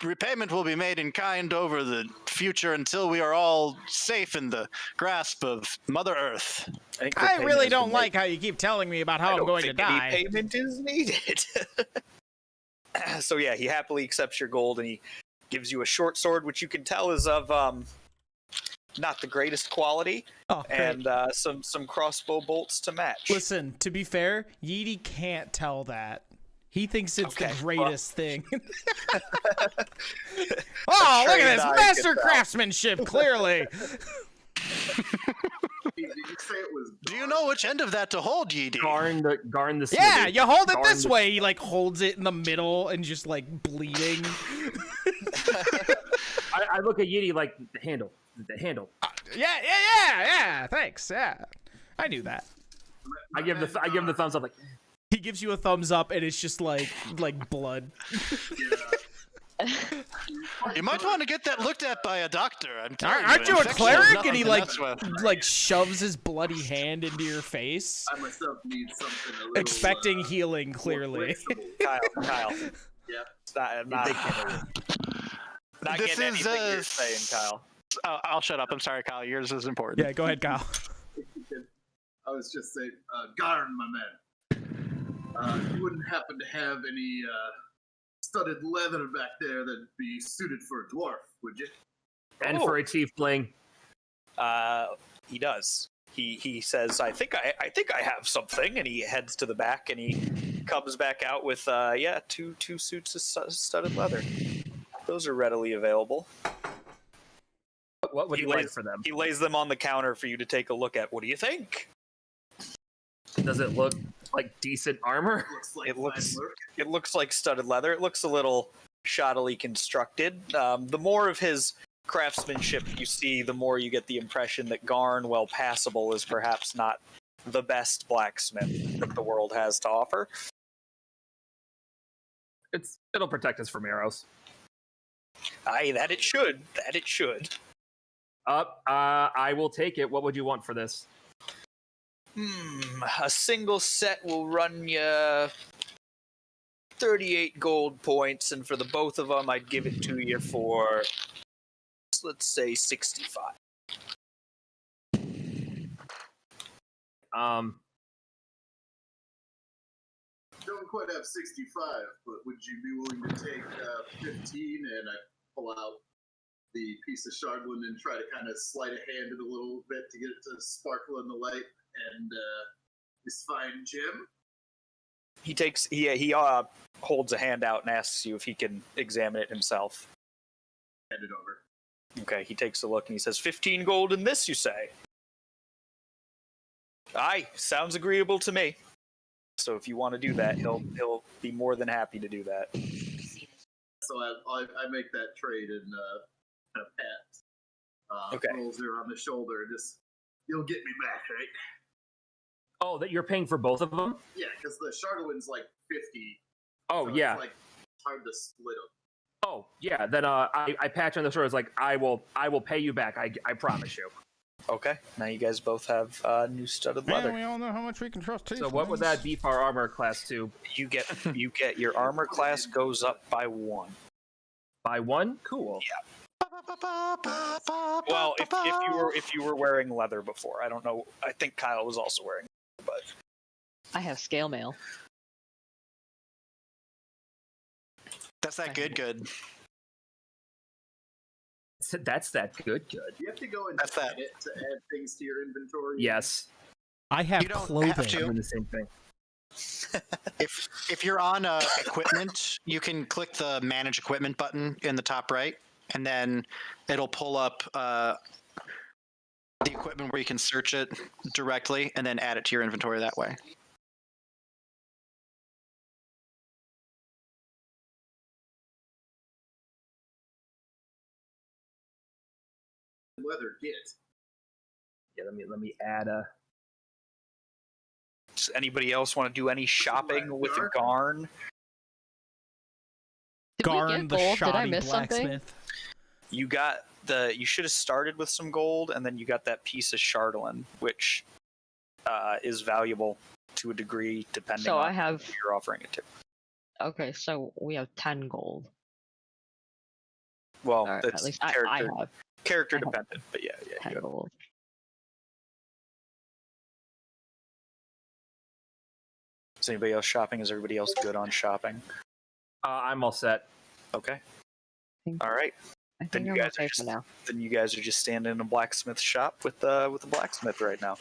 repayment will be made in kind over the future until we are all safe in the grasp of Mother Earth.
I really don't like how you keep telling me about how I'm going to die.
Any payment is needed. So yeah, he happily accepts your gold, and he gives you a short sword, which you can tell is of not the greatest quality, and some crossbow bolts to match.
Listen, to be fair, Yeety can't tell that. He thinks it's the greatest thing. Oh, look at this master craftsmanship! Clearly.
Do you know which end of that to hold, Yeedy?
Garn the
Yeah,
smithy.
you hold it
Garn
this
the-
way. He like holds it in the middle and just like bleeding.
I look at Yeety like the handle.
Yeah. Thanks. Yeah, I knew that.
I give him the thumbs up. Like
He gives you a thumbs up, and it's just like blood.
You might want to get that looked at by a doctor. I'm telling
Aren't you a
infection is
cleric?
nothing
And he
to mess with.
shoves his bloody hand into your face,
I myself need something a little,
expecting healing. Clearly.
Kyle.
Yeah.
I'm not
This
getting
is,
anything you're saying, Kyle.
Oh, I'll shut up. I'm sorry, Kyle. Yours is important.
Yeah, go ahead, Kyle.
I was just saying, Garn, my man. You wouldn't happen to have any studded leather back there that'd be suited for a dwarf, would you?
and for a tiefling.
He does. He says, I think I have something, and he heads to the back, and he comes back out with two suits of studded leather. Those are readily available.
What would you like for them?
He lays them on the counter for you to take a look at. What do you think?
Does it look like decent armor?
Looks like
It looks like studded leather. It looks a little shoddily constructed. The more of his craftsmanship you see, the more you get the impression that Garn, while passable, is perhaps not the best blacksmith that the world has to offer.
It'll protect us from arrows.
Aye, that it should. That it should.
I will take it. What would you want for this?
A single set will run you 38 gold points, and for the both of them, I'd give it to you for, let's say, 65.
Don't quite have 65, but would you be willing to take 15? And I pull out the piece of Shardlin and try to kind of sleight a hand it a little bit to get it to sparkle in the light. And this fine gem.
He holds a hand out and asks you if he can examine it himself.
Hand it over.
Okay, he takes a look and he says, 15 gold in this, you say? Aye, sounds agreeable to me. So if you want to do that, he'll be more than happy to do that.
So I make that trade and kind of pat
Okay.
rolls her on the shoulder and just, you'll get me back, right?
Oh, that you're paying for both of them?
Yeah, because the Shardowin's like 50.
Oh,
so
yeah.
It's like hard to split them.
Oh, yeah. Then I patch on the sword. It's like I will pay you back. I promise you.
Okay, now you guys both have new studded leather.
Man, we all know how much we can trust
So what would that be for our armor class 2?
You get your armor class goes up by 1.
By 1? Cool.
Well, if you were wearing leather before, I don't know. I think Kyle was also wearing, but
I have scale mail.
That's that good.
That's that good.
Do you have to go and
That's that.
it to add things to your inventory?
Yes.
I have
You don't
clothing.
have to.
I'm doing the same thing.
If you're on equipment, you can click the manage equipment button in the top right, and then it'll pull up the equipment where you can search it directly and then add it to your inventory that way.
leather get?
Yeah, let me add a.
Does anybody else want to do any shopping with
Dark?
Garn?
Did we
Garn
get
the
gold? Did I
shoddy
miss something?
blacksmith.
You got you should have started with some gold, and then you got that piece of Chardolin, which is valuable to a degree depending
So
on
I have.
who you're offering it to.
Okay, so we have 10 gold.
Well,
Or
that's
at least
character,
I have
character
I have
dependent, but yeah,
10
you have.
gold.
Is anybody else shopping? Is everybody else good on shopping?
I'm all set.
Okay.
think-
All right.
I
Then
think
you
I'm
guys
okay
are
for
just
now.
then you guys are just standing in a blacksmith shop with the blacksmith right now.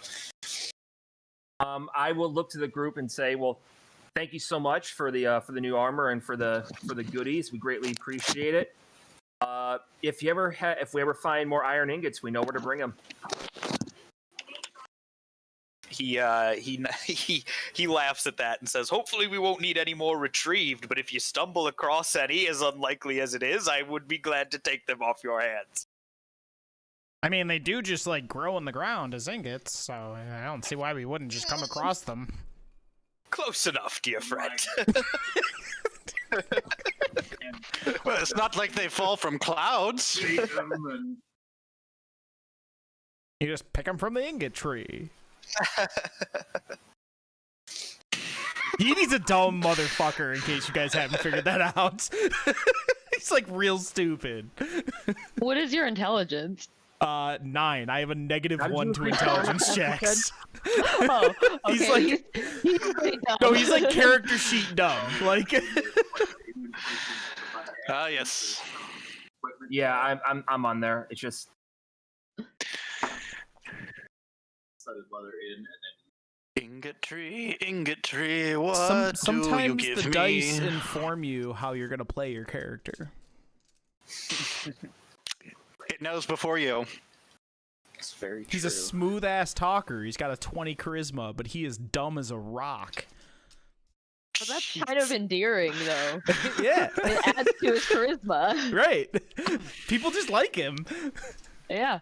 I will look to the group and say, well, thank you so much for the new armor and for the goodies. We greatly appreciate it. If we ever find more iron ingots, we know where to bring them.
He laughs at that and says, "Hopefully we won't need any more retrieved, but if you stumble across any, as unlikely as it is, I would be glad to take them off your hands."
I mean, they do just like grow in the ground as ingots, so I don't see why we wouldn't just come across them.
Close enough, dear friend.
Well, it's not like they fall from clouds.
Take them and
You just pick them from the ingot tree. He's a dumb motherfucker, in case you guys haven't figured that out. He's like real stupid.
What is your intelligence?
9. I have a negative
How did
1
you
to
increase
intelligence
that?
checks.
Oh, okay.
He's like-
he's pretty dumb.
No, he's like character sheet dumb. Like,
Ah, yes.
Yeah, I'm on there. It's just
studded leather in, and
Ingot tree, what do you
sometimes
give
the
me?
dice inform you how you're gonna play your character.
It knows before you.
It's very
He's
true.
a smooth ass talker. He's got a 20 charisma, but he is dumb as a rock.
Well, that's kind of endearing, though.
Yeah,
It adds to his charisma.
right. People just like him.
Yeah.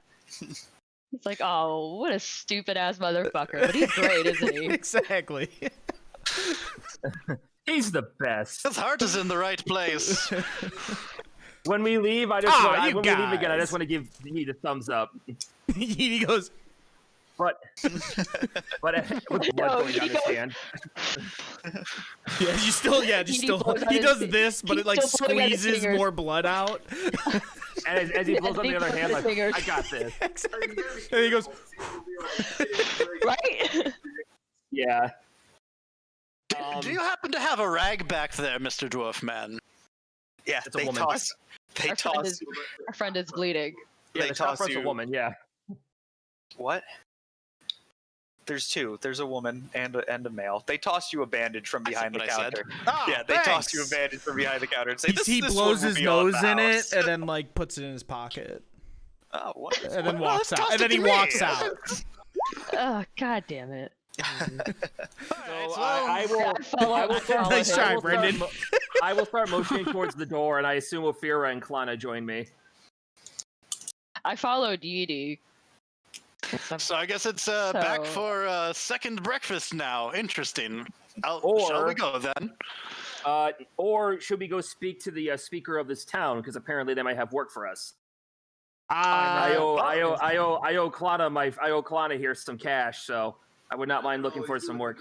It's like, oh, what a stupid ass motherfucker. But he's great, isn't he?
Exactly.
he's the best.
His heart is in the right place.
When we leave, I just
Ah,
want,
you
when we leave again, I
guys.
just want to give me the thumbs up.
He goes,
But with blood
No,
going down
he
his
goes-
hand.
yeah, you still, yeah, just
He
still,
blows out
he
his
does
fi-
this, but
he's
it like
still blowing out his
squeezes
fingers.
more blood out.
And as he blows on the other hand, like,
fingers.
I got this.
And he goes,
Right?
Yeah.
Do you happen to have a rag back there, Mr. Dwarf Man?
Yeah,
It's a
they
woman.
toss. They
Our friend
toss.
is- Our friend is bleeding.
Yeah,
They
the top
toss
part's a
you-
woman, yeah.
What? There's two. There's a woman and a male. They toss you a bandage from behind the
what I said.
counter.
"Ah,
Yeah, they toss you a
thanks."
bandage from behind the counter and say,
He
this
blows
one will
his
be on
nose
the
in it
house."
and then like puts it in his pocket
Oh, what?
and then
Well,
walks
let's
out.
toss
And then
it
he
to me.
walks out.
Oh, god damn it.
So I will.
I follow,
I will
I
start,
follow
Nice
him.
try,
I will start
Brendan.
I will start motioning towards the door, and I assume Ophira and Klana join me.
I follow Deity.
So I guess it's back
So-
for second breakfast now. Interesting. Shall
Or-
we go then?
Or should we go speak to the speaker of this town? Because apparently they might have work for us.
Ah,
I owe Klana here some cash, so I would not mind looking for some work.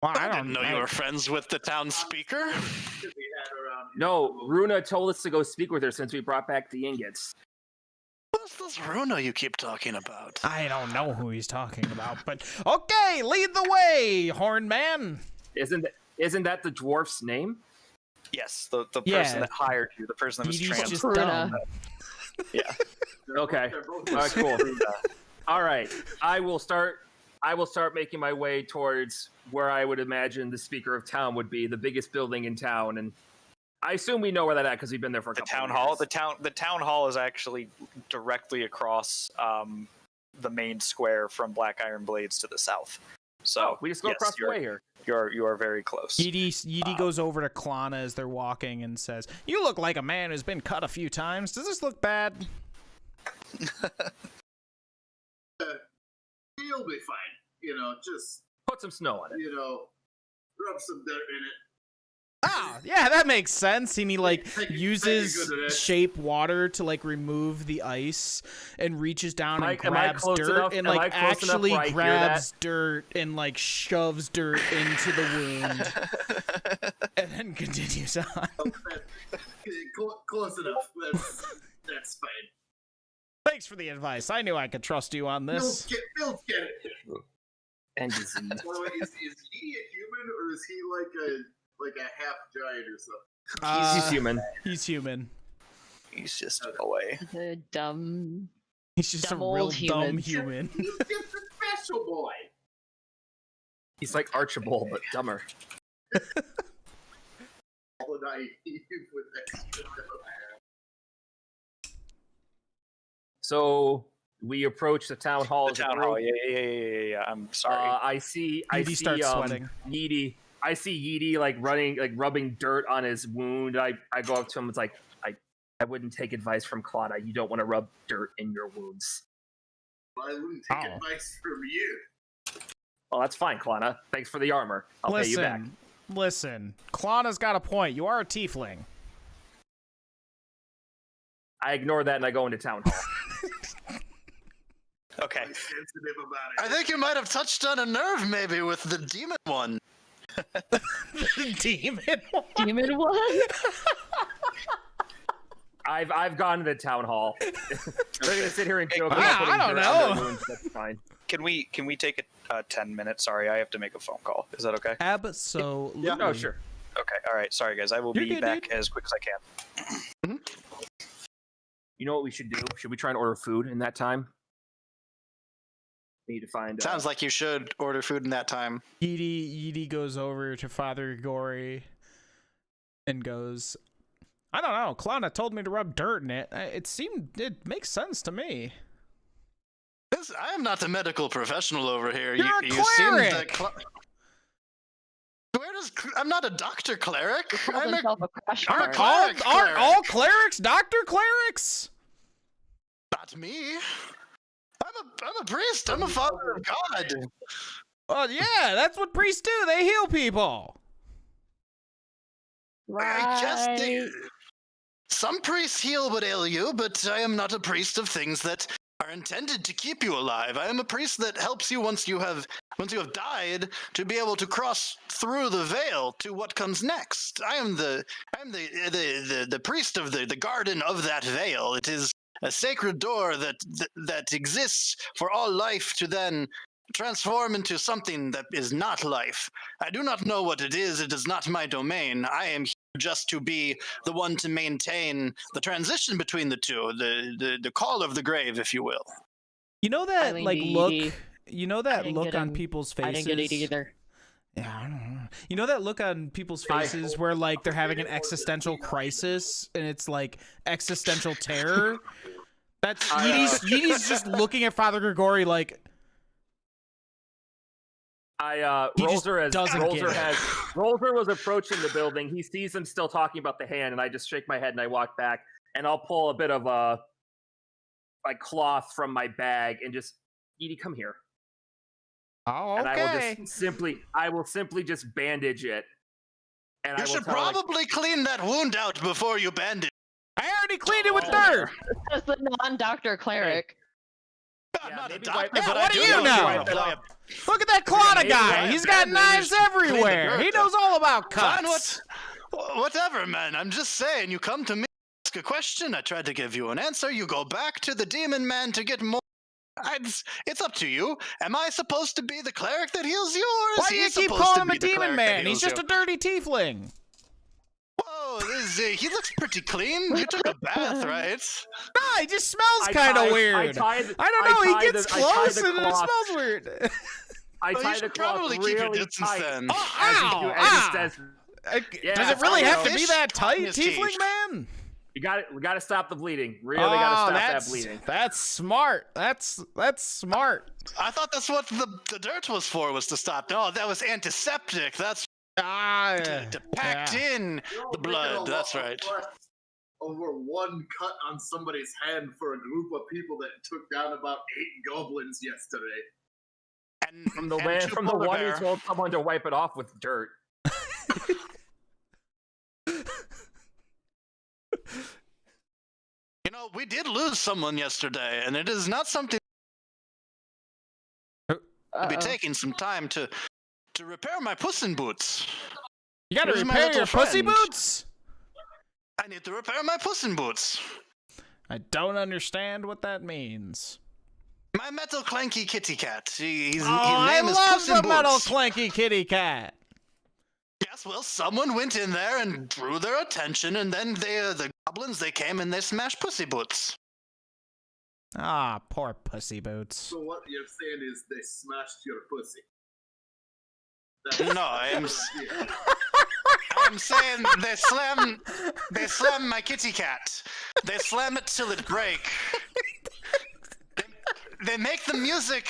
well,
I didn't know you
I-
were friends with the town speaker.
No, Runa told us to go speak with her since we brought back the ingots.
What's this Runa you keep talking about?
I don't know who he's talking about, but okay, lead the way, Horn Man.
Isn't that the dwarf's name?
Yes, the
Yeah.
person that hired you, the person that was
Dee Dee's
trans.
just
Runa.
dumb.
Okay. All right, cool. All right, I will start making my way towards where I would imagine the speaker of town would be, the biggest building in town, and I assume we know where that at because we've been there for a
The
couple
town
of
hall.
years.
The town hall is actually directly across the main square from Black Iron Blades to the south. So
We just go
yes,
across the
you're-
way here.
You are very close.
Yidi goes over to Klana as they're walking and says, "You look like a man who's been cut a few times. Does this look bad?"
You'll be fine. You know, just,
Put some snow on it.
you know, rub some dirt in it.
Ah, yeah, that makes sense. And he
Take a
uses
good of this.
shape water to remove the ice and reaches down
Mike,
and
am I
grabs
close
dirt
enough?
and
Am I close enough
actually
where I hear
grabs dirt and shoves dirt into the wound and then continues on.
Close enough. That's fine.
Thanks for the advice. I knew I could trust you on this.
Bill's get it.
And disease.
By the way, is he a human or is he like a half giant or something?
He's human.
He's human.
He's just away.
The dumb.
He's just
Dumb
a real
old
dumb
human.
human.
He's just a special boy.
He's like Archibald, but dumber.
All naive with extra.
So we approach the town hall.
The
as a
town
group.
hall. Yeah. I'm sorry.
I see.
Yidi starts sweating.
Yidi. I see Yidi running, rubbing dirt on his wound. I go up to him. It's like I wouldn't take advice from Claudia. You don't want to rub dirt in your wounds.
I wouldn't take advice from you.
Well, that's fine, Claudia. Thanks for the armor. I'll pay you back.
Listen. Klana's got a point. You are a tiefling.
I ignore that and I go into town hall.
Okay.
I'm sensitive about it.
I think you might have touched on a nerve, maybe, with the demon one.
Demon.
Demon one?
I've gone to the town hall. They're gonna sit here and joke about
Wow,
putting
I don't
dirt on their
know.
wounds. That's fine.
Can we take a 10 minutes? Sorry, I have to make a phone call. Is that okay?
Absolutely.
Oh, sure.
Okay. All right. Sorry, guys. I will
You're
be
good,
back
dude.
as quick as I can.
You know what we should do? Should we try and order food in that time? We need to find.
Sounds like you should order food in that time.
Yidi goes over to Father Gory and goes, "I don't know. Klana told me to rub dirt in it. It makes sense to me."
I am not a medical professional over here.
You're a
you seem
cleric!
Where does I'm not a doctor cleric.
Called
I'm a
himself a crash
I'm a
cart.
cleric.
Aren't all clerics Dr. Clerics?
not me. I'm a priest. I'm a father of God.
Oh yeah, that's what priests do. They heal people.
I guess
Right.
some priests heal what ail you, but I am not a priest of things that are intended to keep you alive. I am a priest that helps you once you have died to be able to cross through the veil to what comes next. I am the priest of the garden of that veil. It is a sacred door that exists for all life to then transform into something that is not life. I do not know what it is. It is not my domain. I am here just to be the one to maintain the transition between the two, the call of the grave, if you will.
You know that
Eileen
look.
Deedy.
You know
I
that
didn't
look
get
on
him.
people's
I
faces.
didn't get it either.
Yeah, I don't know. You know that look on people's faces where they're having an existential crisis and it's existential terror. That's Yidi's just looking at Father Grigori like. He just
Rolzer
doesn't get it.
Rolzer was approaching the building. He sees him still talking about the hand, and I just shake my head and I walk back, and I'll pull a bit of cloth from my bag and just, Edie, come here.
Oh,
And
okay.
I will simply just bandage it. And
You should probably clean that wound out before you bandage.
I already cleaned it with dirt.
As the non-doctor cleric.
I'm
Yeah,
not a
maybe
doctor,
wipe-
but
Yeah, what
I
do
do
you know?
how to apply a
Look at that Klana
maybe
guy.
wipe
He's got
bandage,
knives
clean the
everywhere. He
dirt
knows all about
Fine,
cuts.
whatever, man. I'm just saying, you come to me, ask a question, I try to give you an answer, you go back to the demon man to get more. It's up to you. Am I supposed to be the cleric that heals you, or is
Why do
he
you keep
supposed
calling
to
him
be
a
the
demon
cleric that
man? He's
heals
just
you?
a dirty tiefling.
Whoa, he looks pretty clean. You took a bath, right?
Nah, he just smells kind of weird. I don't know. He gets close and it smells weird.
I
Well,
tie
you
the
should
cloth
probably keep your
really
distance
tight.
then.
Oh,
As he
ow,
says,
Does
Yeah,
it really
I
have to
know.
be that tight,
Fish,
tiefling
fish.
man?
We got to stop the bleeding. Really got to stop that bleeding.
That's smart. That's smart.
I thought that's what the dirt was for, was to stop. No, that was antiseptic. That's to packed in the blood. That's right.
Over one cut on somebody's hand for a group of people that took down about 8 goblins yesterday.
And
From the
and
one who told someone to wipe it off with dirt.
You know, we did lose someone yesterday, and it is not something to be taking some time to repair my Puss in Boots.
You gotta
Here's my
repair
little
your pussy
friend.
boots?
I need to repair my Puss in Boots.
I don't understand what that means.
My metal clanky kitty cat. His
I
name is
love
Puss in
the
Boots.
metal clanky kitty cat.
Yes, well, someone went in there and drew their attention, and then the goblins, they came and they smashed Pussy Boots.
Ah, poor pussy boots.
So what you're saying is they smashed your pussy.
No, I'm saying they slam my kitty cat. They slam it till it break. They make the music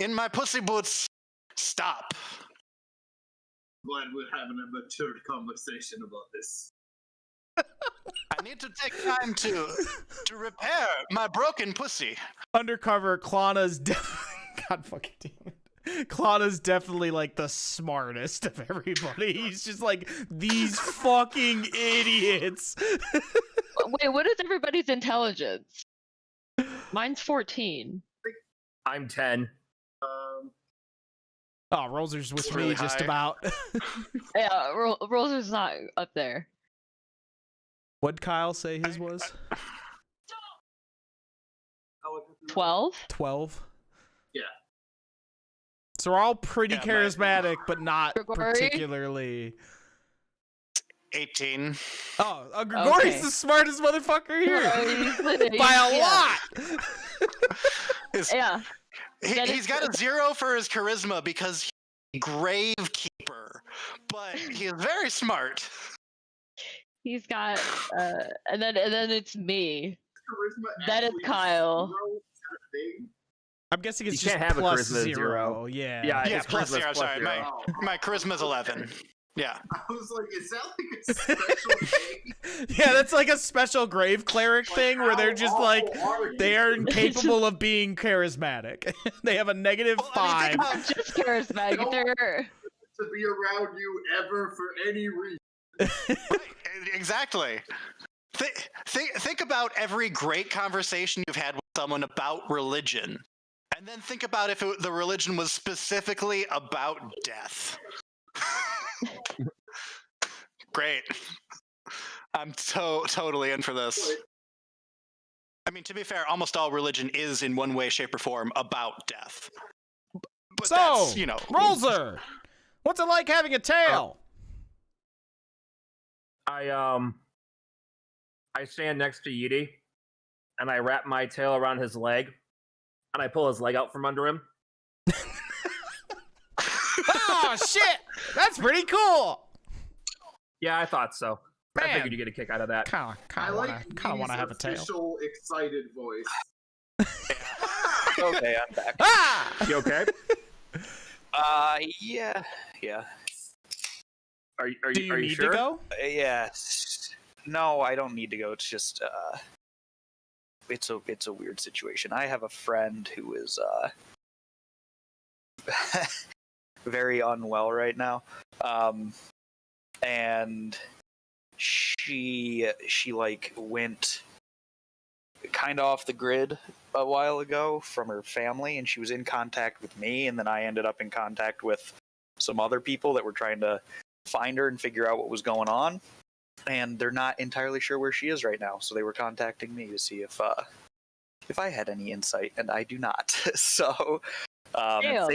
in my Pussy Boots stop.
Glad we're having a mature conversation about this.
I need to take time to repair my broken pussy.
Undercover, Klana's God fucking damn it. Klana's definitely like the smartest of everybody. He's just like, these fucking idiots.
Wait, what is everybody's intelligence? Mine's 14.
I'm 10.
Oh, Rolzer's with
It's
me
really
just
high.
about.
Yeah, Roller's not up there.
What'd Kyle say his was?
12?
12?
Yeah.
So we're all pretty
Yeah,
charismatic, but not
Gregory?
particularly.
18.
Oh, Gregori's
Okay.
the smartest motherfucker here.
By
By a
yeah.
lot.
Yeah. That
He's
is-
got a 0 for his charisma because he's a gravekeeper, but he is very smart.
He's got and then it's me.
Charisma
That is
actually
Kyle.
zero is that a thing?
I'm guessing it's
You
just
can't have a
plus
charisma
0.
zero.
Yeah.
Yeah,
Yeah,
it's
plus
charisma's
0.
plus
Sorry,
0.
Oh.
my charisma's 11. Yeah.
I was like, is that like a special thing?
Yeah, that's like a special grave cleric thing where they're just like, they are incapable of being charismatic. They have a negative
Well, I mean,
5.
think
Just charismatic.
No.
They're
To be around you ever for any reason.
Right, exactly. Think about every great conversation you've had with someone about religion, and then think about if the religion was specifically about death. Great. I'm totally in for this. I mean, to be fair, almost all religion is in one way, shape, or form about death. But
So,
that's, you know,
Rolzer, what's it like having a tail?
I stand next to Yeti, and I wrap my tail around his leg, and I pull his leg out from under him.
Oh, shit! That's pretty cool!
Yeah, I thought so. I
Man.
figured you get a kick out of that.
Kinda
I
wanna,
like
kinda wanna
Edie's
have a tail.
official excited voice.
Okay, I'm back.
Ah!
You okay?
Yeah.
Are you
Do you need
sure?
to go?
Yes. No, I don't need to go. It's just it's a weird situation. I have a friend who is very unwell right now. And she like went kind of off the grid a while ago from her family, and she was in contact with me, and then I ended up in contact with some other people that were trying to find her and figure out what was going on, and they're not entirely sure where she is right now, so they were contacting me to see if I had any insight, and I do not. So
Damn.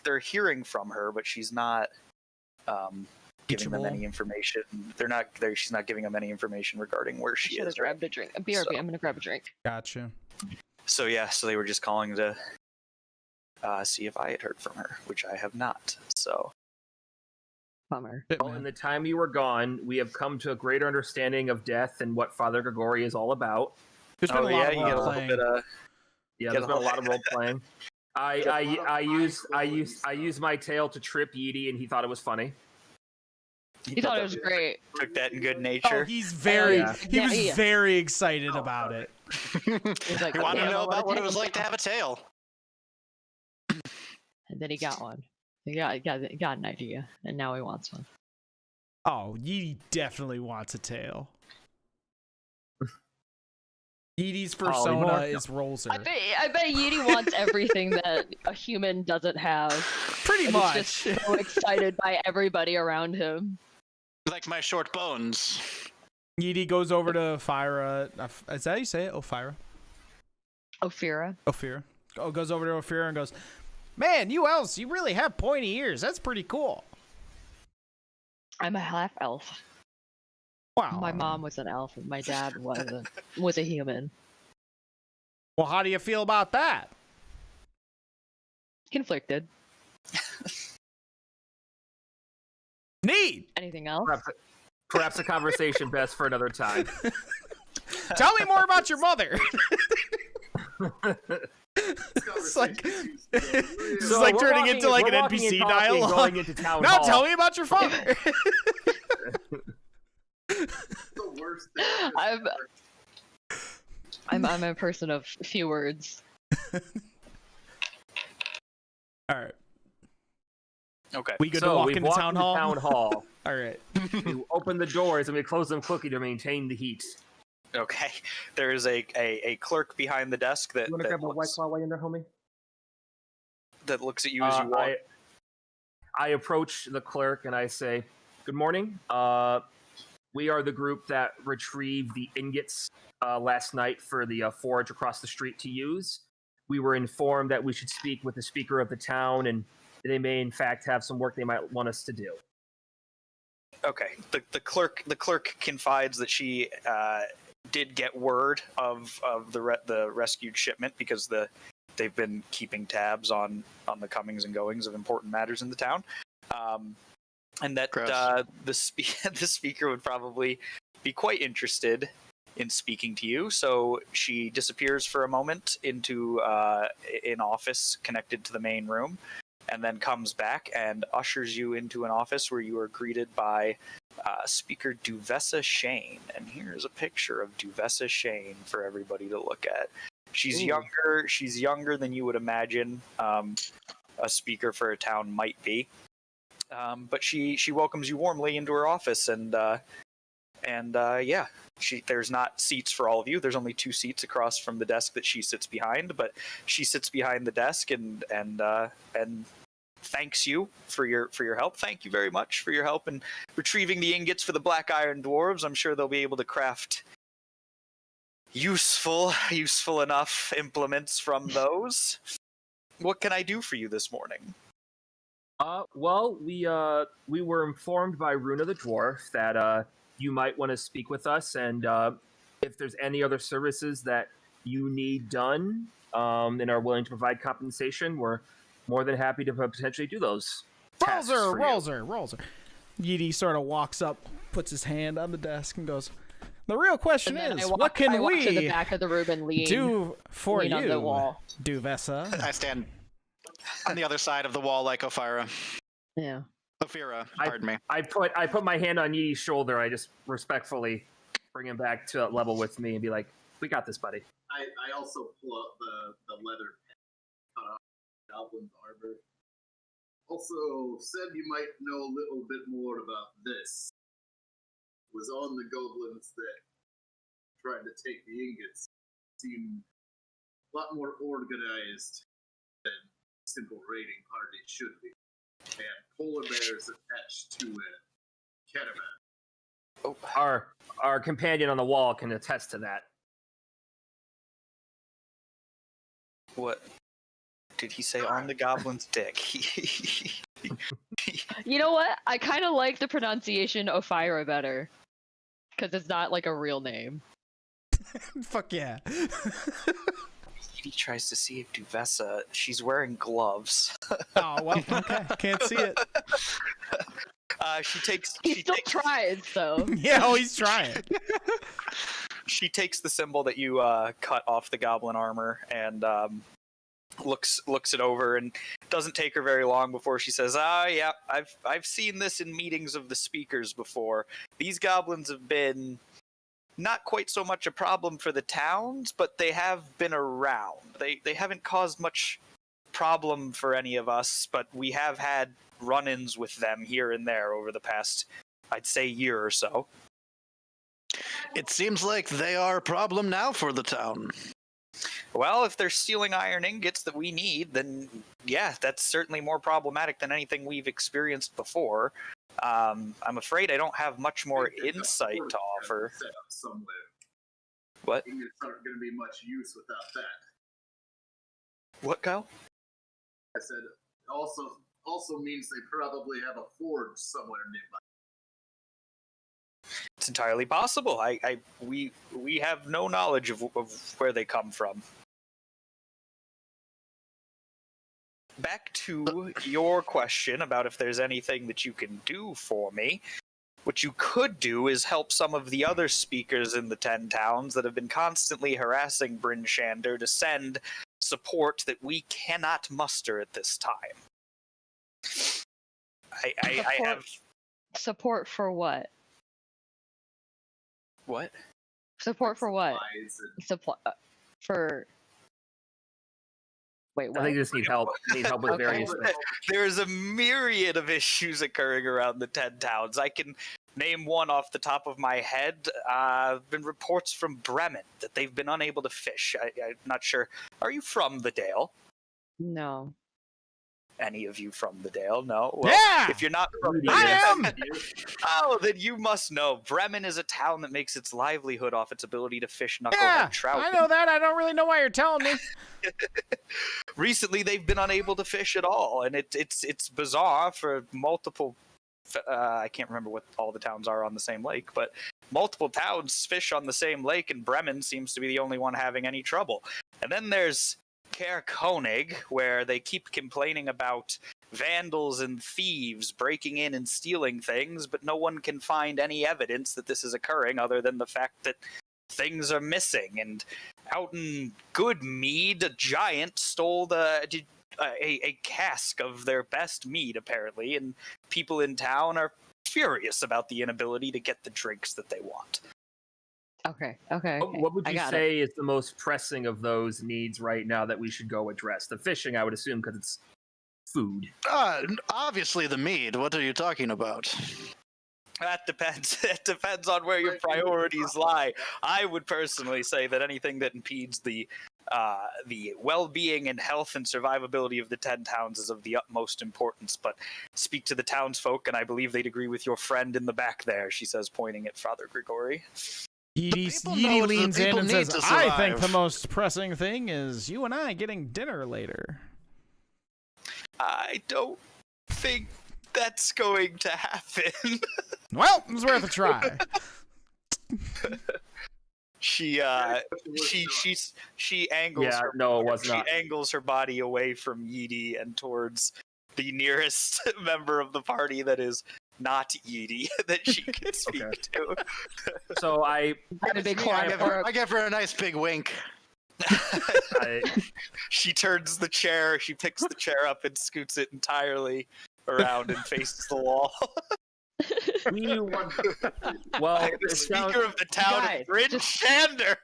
they're hearing from her, but she's not giving them
Reachable.
any information. She's not giving them any information regarding where
I
she
should have
is. Right?
grabbed a drink. BRB,
So-
I'm gonna grab a drink.
Gotcha.
So yeah, so they were just calling to see if I had heard from her, which I have not. So
Bummer.
Well, in the time you were gone, we have come to a greater understanding of death and what Father Grigori is all about.
There's been a lot of
you get a
role
little
playing.
bit of.
Yeah,
Get
there's
a
been a
lot-
lot of role playing. I used my tail to trip Yeety, and he thought it was funny.
He thought it was great.
Took that in good
Oh,
nature.
he's very.
Yeah.
He was
Yeah.
very excited about it.
He's like,
You want
"Okay,
to know
I
about what it
tail
was like to
now."
have a tail?
And then he got one. He got an idea, and now he wants one.
Oh, Yeety definitely wants a tail. Yeety's persona
Polymorph?
is Rolzer.
I bet Yeety wants everything that a human doesn't have.
Pretty
And
much.
He's just so excited by everybody around him.
Like my short bones.
Yeety goes over to Ophira. Is that how you say it? Ophira?
Ophira.
Ophira. Oh, goes over to Ophira and goes, "Man, you elves, you really have pointy ears. That's pretty cool."
I'm a half elf.
Wow.
My mom was an elf, and my dad was a human.
Well, how do you feel about that?
Conflicted.
Neat.
Anything else?
Perhaps a conversation best for another time.
Tell me more about your mother. It's like it's
So
like
we're
turning
walking-
into like
we're
an
walking and
NPC
talking,
dialogue.
Going into town
Now
hall.
tell me about your father.
The worst thing.
I'm a person of few words.
All right,
Okay.
we good to
So
walk
we've
into
walked
town
into
hall.
town hall.
All right.
We open the doors and we close them quickly to maintain the heat.
Okay. There is a clerk behind the desk that,
You want to
that,
grab a white claw while you're in there, homie?
that looks at you as you walk.
I approach the clerk and I say, "Good morning. We are the group that retrieved the ingots last night for the forge across the street to use. We were informed that we should speak with the speaker of the town, and they may in fact have some work they might want us to do."
Okay. The clerk confides that she did get word of the rescued shipment because they've been keeping tabs on the comings and goings of important matters in the town, and that the speaker would probably be quite interested in speaking to you. So she disappears for a moment into an office connected to the main room, and then comes back and ushers you into an office where you are greeted by Speaker Duvessa Shane. And here's a picture of Duvessa Shane for everybody to look at. She's younger. She's younger than you would imagine a speaker for a town might be. But she welcomes you warmly into her office, and yeah, there's not seats for all of you. There's only 2 seats across from the desk that she sits behind, but she sits behind the desk and thanks you for your help. Thank you very much for your help in retrieving the ingots for the Black Iron Dwarves. I'm sure they'll be able to craft useful enough implements from those. What can I do for you this morning?
Well, we were informed by Runa the dwarf that you might want to speak with us, and if there's any other services that you need done and are willing to provide compensation, we're more than happy to potentially do those.
Rolzer. Yeety sort of walks up, puts his hand on the desk, and goes, "The real question
And then
is,
I walk,
what can
I walk to the
we
back of the room and lean
do for
lean on the
you,
wall.
Duvessa?"
I stand on the other side of the wall like Ophira.
Yeah.
Ophira, pardon me.
I put my hand on Yeety's shoulder. I just respectfully bring him back to level with me and be like, "We got this, buddy."
I also pull out the leather pen, cut off Goblin's arbor. Also said you might know a little bit more about this. Was on the goblins that tried to take the ingots. Seemed a lot more organized than simple raiding parties should be. They had polar bears attached to a catavan.
Our companion on the wall can attest to that.
What did he say on the goblin's dick?
You know what? I kind of like the pronunciation Ophira better. Because it's not like a real name.
Fuck yeah.
He tries to see if Duvessa. She's wearing gloves.
Oh, well, okay. Can't see it.
She takes.
He
She
still
takes.
tries, though.
Yeah, oh, he's trying.
She takes the symbol that you cut off the goblin armor and looks it over, and doesn't take her very long before she says, yeah, I've seen this in meetings of the speakers before. These goblins have been not quite so much a problem for the towns, but they have been around. They haven't caused much problem for any of us, but we have had run-ins with them here and there over the past, I'd say, year or so.
It seems like they are a problem now for the town.
Well, if they're stealing iron ingots that we need, then yeah, that's certainly more problematic than anything we've experienced before. I'm afraid I don't have much more insight to offer.
Set up somewhere.
What?
Ingots aren't going to be much use without that.
What, Kyle?
I said also means they probably have a forge somewhere nearby.
It's entirely possible. We have no knowledge of where they come from. Back to your question about if there's anything that you can do for me. What you could do is help some of the other speakers in the 10 towns that have been constantly harassing Bryn Shander to send support that we cannot muster at this time. I have...
Support for what?
What?
Support for what?
Supplies and-
Supply for. Wait,
I
what?
think they just need help. Need help with
Okay.
various things.
There's a myriad of issues occurring around the 10 towns. I can name one off the top of my head. Been reports from Bremen that they've been unable to fish. I'm not sure. Are you from the Dale?
No.
Any of you from the Dale? No? Well,
Yeah!
if you're not from the
I
Dale,
am!
oh, then you must know. Bremen is a town that makes its livelihood off its ability to fish knucklehead
Yeah,
trout.
I know that. I don't really know why you're telling me.
Recently, they've been unable to fish at all, and it's bizarre for multiple. I can't remember what all the towns are on the same lake, but multiple towns fish on the same lake, and Bremen seems to be the only one having any trouble. And then there's Caer Konig, where they keep complaining about vandals and thieves breaking in and stealing things, but no one can find any evidence that this is occurring other than the fact that things are missing. And out in Goodmead, a giant stole a cask of their best mead, apparently, and people in town are furious about the inability to get the drinks that they want.
Okay. Okay.
What would
I
you
got
say is the most pressing of those needs right now that we should go address? The fishing, I would assume, because it's food.
Obviously the mead. What are you talking about?
That depends. It depends on where your priorities lie. I would personally say that anything that impedes the well-being and health and survivability of the 10 towns is of the utmost importance. But speak to the townsfolk, and I believe they'd agree with your friend in the back there, she says, pointing at Father Grigori.
people know
Edie
what the
leans in
people
and
need
says,
to
I think
survive."
the most pressing thing is you and I getting dinner later.
I don't think that's going to happen.
Well, it was worth a try.
She angles
Yeah,
her
no, it was not.
She angles her body away from Edie and towards the nearest member of the party that is not Edie that she can speak
Okay.
to.
So I
a big
I
horn
give,
for
her, I give her a nice big wink.
She turns the chair, she picks the chair up and scoots it entirely around and faces the wall.
well,
The
it
speaker
sounds,
of the town
Guys,
of Bryn
just-
Shander.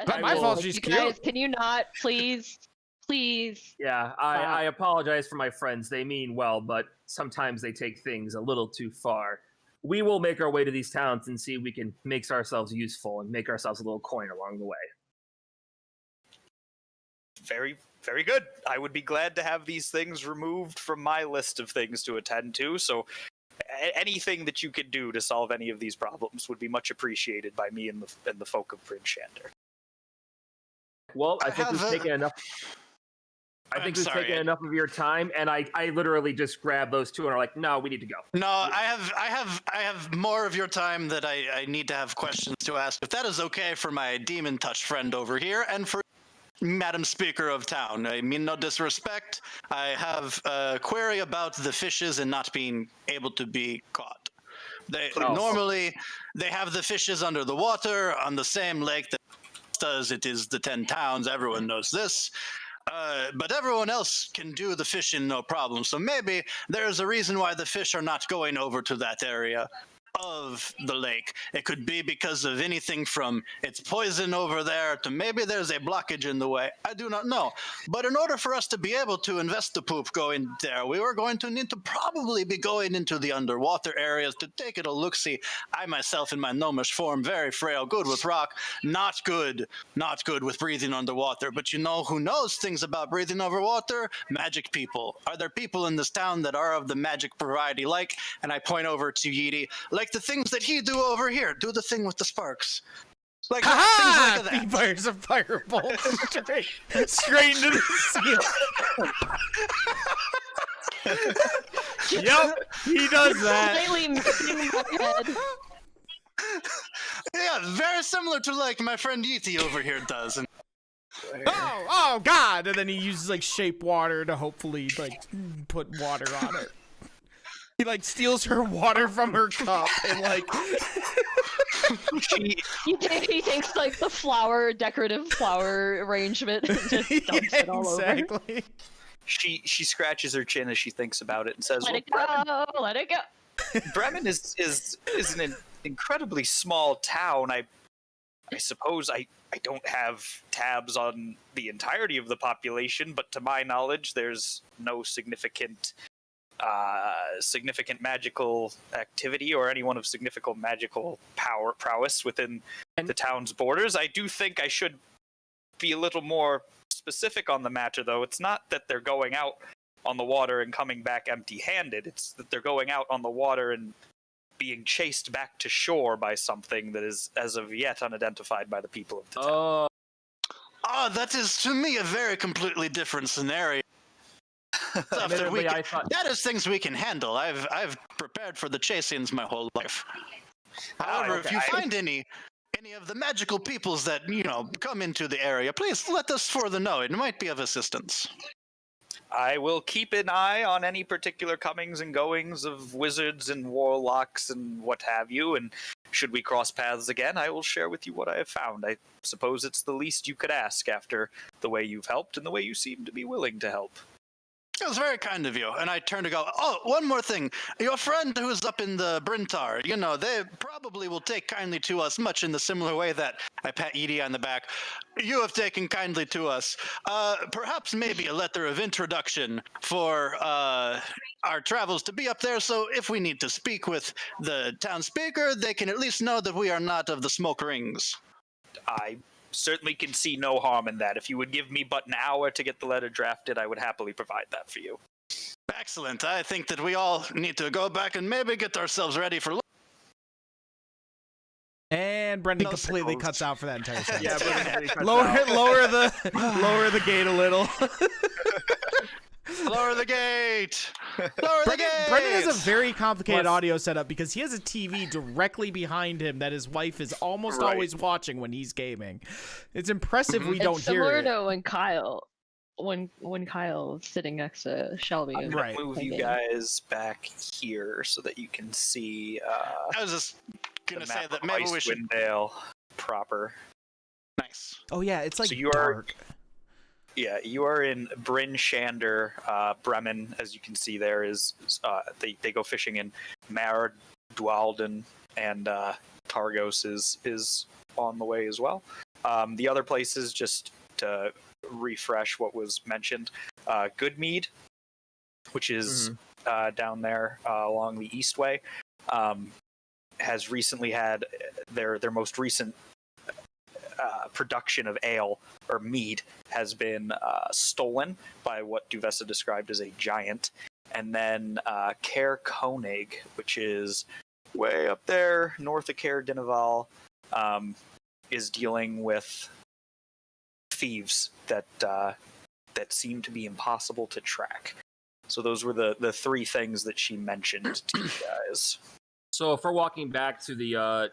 Not my
will-
fault, she's
You
cute.
guys, can you not, please? Please.
yeah, I apologize for my friends. They mean well, but sometimes they take things a little too far. We will make our way to these towns and see if we can make ourselves useful and make ourselves a little coin along the way.
Very, very good. I would be glad to have these things removed from my list of things to attend to, so anything that you could do to solve any of these problems would be much appreciated by me and the folk of Bryn Shander.
Well, I think we've
have,
taken enough. I
I'm
think we've
sorry,
taken
Ed.
enough of your time, and I literally just grabbed those two and are like, no, we need to go.
No, I have more of your time that I need to have questions to ask. If that is okay for my demon touch friend over here, and for Madam Speaker of Town, I mean no disrespect. I have a query about the fishes and not being able to be caught. Normally, they have the fishes under the water on the same lake that does. It is the 10 towns. Everyone knows this. But everyone else can do the fishing no problem. So maybe there's a reason why the fish are not going over to that area of the lake. It could be because of anything from its poison over there to maybe there's a blockage in the way. I do not know. But in order for us to be able to invest the poop going there, we were going to need to probably be going into the underwater areas to take it a look-see. I myself in my gnomish form, very frail, good with rock, not good with breathing underwater. But you know who knows things about breathing underwater? Magic people. Are there people in this town that are of the magic variety like, and I point over to Yeety, like the things that he do over here. Do the thing with the sparks. Like things like that.
He fires a fireball straight into the seal. Yep, he does that.
Completely missing my head.
Yeah, very similar to like my friend Yeety over here does. And
Oh God! And then he uses like shape water to hopefully like put water on it. He like steals her water from her cup and like
He takes like the decorative flower arrangement and just dumps it all over.
Exactly.
She scratches her chin as she thinks about it and says,
Let it go. Let it go.
Bremen is an incredibly small town. I suppose I don't have tabs on the entirety of the population, but to my knowledge, there's no significant magical activity or anyone of significant magical prowess within the town's borders. I do think I should be a little more specific on the matter, though. It's not that they're going out on the water and coming back empty-handed. It's that they're going out on the water and being chased back to shore by something that is as of yet unidentified by the people of the town.
That is to me a very completely different scenario. That is things we can handle. I've prepared for the chasings my whole life. However, if you find any of the magical peoples that come into the area, please let us further know. It might be of assistance.
I will keep an eye on any particular comings and goings of wizards and warlocks and what have you, and should we cross paths again, I will share with you what I have found. I suppose it's the least you could ask after the way you've helped and the way you seem to be willing to help.
It was very kind of you. And I turn to go, one more thing. Your friend who's up in the Brintar, they probably will take kindly to us, much in the similar way that I pat Edie on the back. You have taken kindly to us. Perhaps maybe a letter of introduction for our travels to be up there, so if we need to speak with the town speaker, they can at least know that we are not of the smoke rings.
I certainly can see no harm in that. If you would give me but an hour to get the letter drafted, I would happily provide that for you.
Excellent. I think that we all need to go back and maybe get ourselves ready for...
And Brendan completely cuts out for that entire second.
Yeah, Brendan cuts
lower
out.
the gate a little.
Lower the gate! Lower the gate!
Brendan has a very complicated audio setup because he has a TV directly behind him that his wife is almost always watching when he's gaming. It's impressive we don't hear it.
It's similar to when Kyle's sitting next to Shelby.
I'm gonna move you guys back here so that you can see.
I was just gonna say that maybe we should.
Windale proper.
Nice.
Oh yeah, it's like
so you
dark.
Yeah, you are in Bryn Shander. Bremen, as you can see, there is they go fishing in Mar Dualden, and Targos is on the way as well. The other places, just to refresh what was mentioned, Goodmead, which is down there along the Eastway, has recently had their most recent production of ale or mead has been stolen by what Duvessa described as a giant. And then Caer Konig, which is way up there north of Caer Dineval, is dealing with thieves that seem to be impossible to track. So those were the three things that she mentioned to you guys.
So if we're walking back to the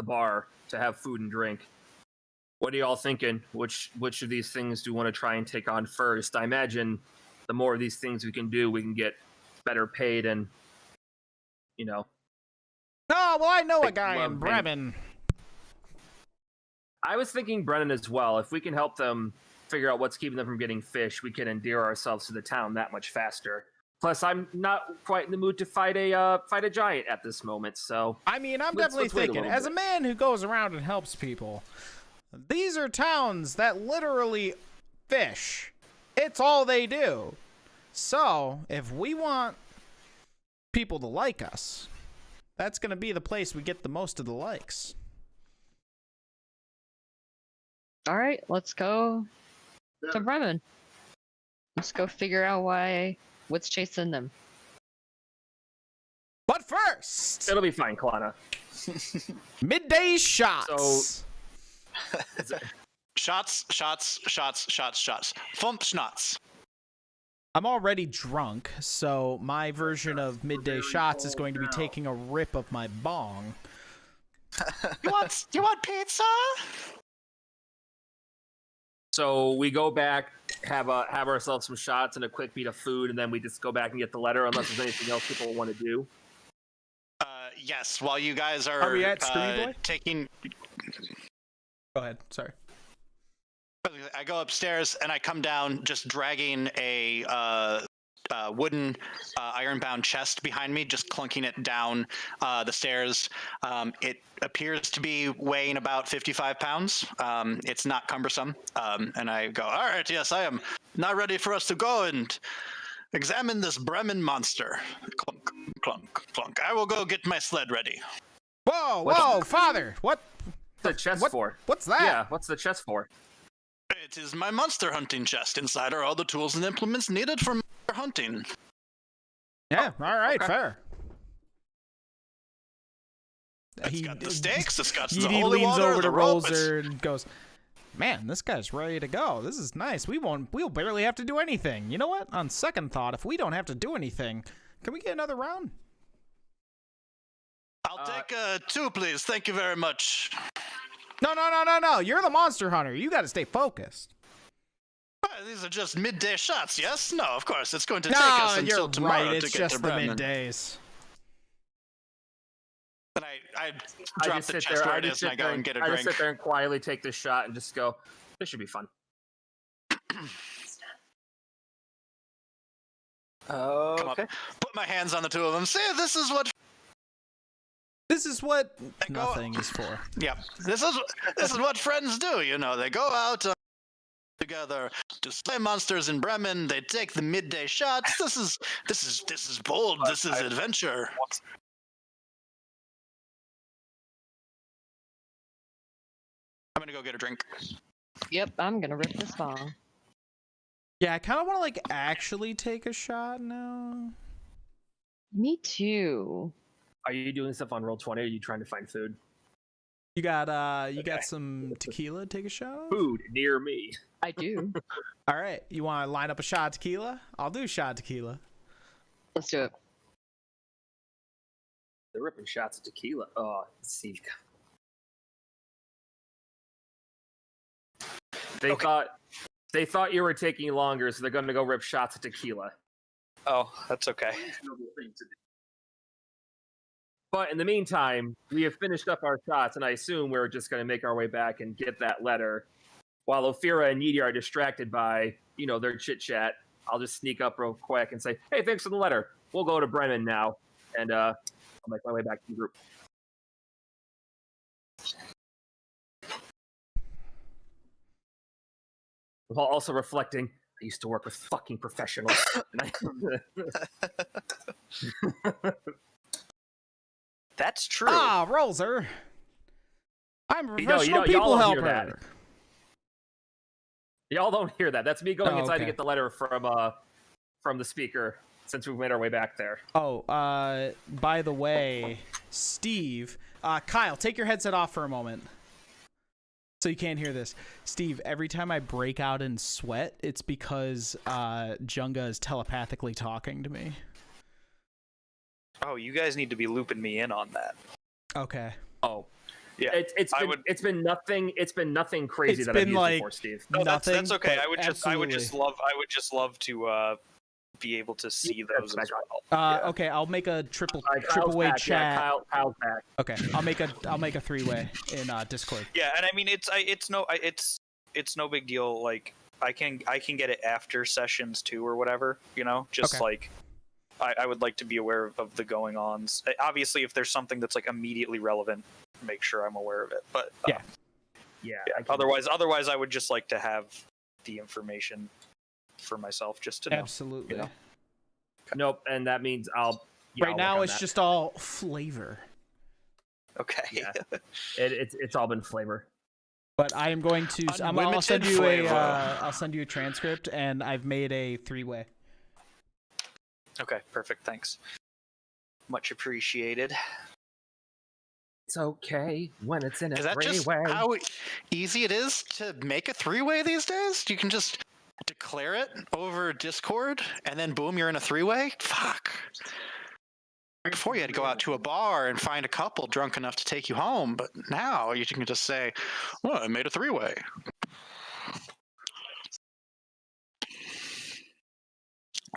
bar to have food and drink, What are y'all thinking? Which of these things do you want to try and take on first? I imagine the more of these things we can do, we can get better paid and, you know.
Oh, well, I know a
Like,
guy
well,
in Bremen.
I was thinking Brennan as well. If we can help them figure out what's keeping them from getting fish, we can endear ourselves to the town that much faster. Plus, I'm not quite in the mood to fight a giant at this moment. So
I mean, I'm
let's
definitely
wait a
thinking,
little
as a
bit.
man who goes around and helps people, these are towns that literally fish. It's all they do. So, if we want people to like us, that's going to be the place we get the most of the likes.
All right, let's go to Bremen. Let's go figure out what's chasing them.
But first,
It'll be fine, Kalana.
midday shots.
Shots. Thump schnots.
I'm already drunk, so my version of midday shots is going to be taking a rip of my bong.
You want pizza?
So we go back, have ourselves some shots and a quick beat of food, and then we just go back and get the letter. Unless there's anything else people want to do.
Yes. While you guys are
we at Screamy Boy?
taking.
Go ahead. Sorry.
I go upstairs and I come down just dragging a wooden iron-bound chest behind me, just clunking it down the stairs. It appears to be weighing about 55 pounds. It's not cumbersome. And I go, all right, yes, I am now ready for us to go and examine this Bremen monster. Clunk, clunk, clunk. I will go get my sled ready.
Whoa, Father! What?
What's the chest for?
What's that?
Yeah, what's the chest for?
It is my monster hunting chest. Inside are all the tools and implements needed for monster hunting.
Yeah, all right,
okay.
fair.
It's got the stakes, it's got the
He
holy
leans
water,
over
the
to
rope.
Rolzer and goes, "Man, this guy's ready to go. This is nice. We'll barely have to do anything. You know what? On second thought, if we don't have to do anything, can we get another round?"
I'll take 2, please. Thank you very much.
No. You're the monster hunter. You got to stay focused.
These are just midday shots, yes? No, of course. It's going to
No,
take us
you're
until tomorrow
right.
to
It's
get
just
to
the
Bremen.
middays.
And I
I
drop
just
the
sit
chest
there.
where
I
it
just
is and I
sit
go
there
and get a
I
drink.
just sit there and quietly take this shot and just go. This should be fun.
Come up, put my hands on the two of them. See, this is what.
This is what
go-
nothing is for.
Yep. This is what friends do. You know, they go out together to slay monsters in Bremen. They take the midday shots. This is bold. This is adventure. I'm gonna go get a drink.
Yep, I'm gonna rip this bong.
Yeah, I kind of want to like actually take a shot now.
Me too.
Are you doing stuff on Roll20? Or are you trying to find food?
You got some tequila? Take a shot.
Food near me.
I do.
All right, you want to line up a shot of tequila? I'll do a shot of tequila.
Let's do it.
They're ripping shots of tequila. Oh, let's see. They thought you were taking longer, so they're going to go rip shots of tequila.
Oh, that's okay.
Reasonable thing to do.
But in the meantime, we have finished up our shots, and I assume we're just going to make our way back and get that letter. While Ophira and Needy are distracted by, their chit-chat, I'll just sneak up real quick and say, hey, thanks for the letter. We'll go to Bremen now, and I'll make my way back to the group. While also reflecting, I used to work with fucking professionals.
That's true.
Ah, Rolzer. I'm a
You
professional
y'all
people
don't hear
helper.
that. Y'all don't hear that. That's me going
Oh,
inside to
okay.
get the letter from the speaker, since we've made our way back there.
Oh, by the way, Steve, Kyle, take your headset off for a moment. So you can't hear this. Steve, every time I break out in sweat, it's because Junga is telepathically talking to me.
Oh, you guys need to be looping me in on that.
Okay.
Oh.
Yeah,
It's been nothing crazy
It's
that
been
I've used
like
before, Steve.
No,
nothing.
that's okay.
but
I would just
absolutely.
love to be able to see those
That's
as well. Yeah.
Okay, I'll make a triple
Kyle's
way
back.
chat.
Yeah, Kyle's back.
Okay, I'll make a 3-way in Discord.
Yeah, and I mean it's no big deal. Like I can get it after sessions too or whatever. You know, just
Okay.
like I would like to be aware of the going ons. Obviously, if there's something that's like immediately relevant, make sure I'm aware of it. But
Yeah.
Otherwise, I would just like to have the information for myself just to know.
Absolutely.
you know?
Nope, and that means I'll.
Right now, it's just all flavor.
Okay.
Yeah. It's all been flavor.
But I am going to. I'll
Unlimited
send you
flavor.
I'll send you a transcript, and I've made a 3-way.
Okay. Perfect. Thanks. Much appreciated.
It's okay when it's in a
Is that just
three-way.
how easy it is to make a 3-way these days? You can just declare it over Discord, and then boom, you're in a 3-way? Fuck. Before you had to go out to a bar and find a couple drunk enough to take you home, but now you can just say, well, I made a 3-way.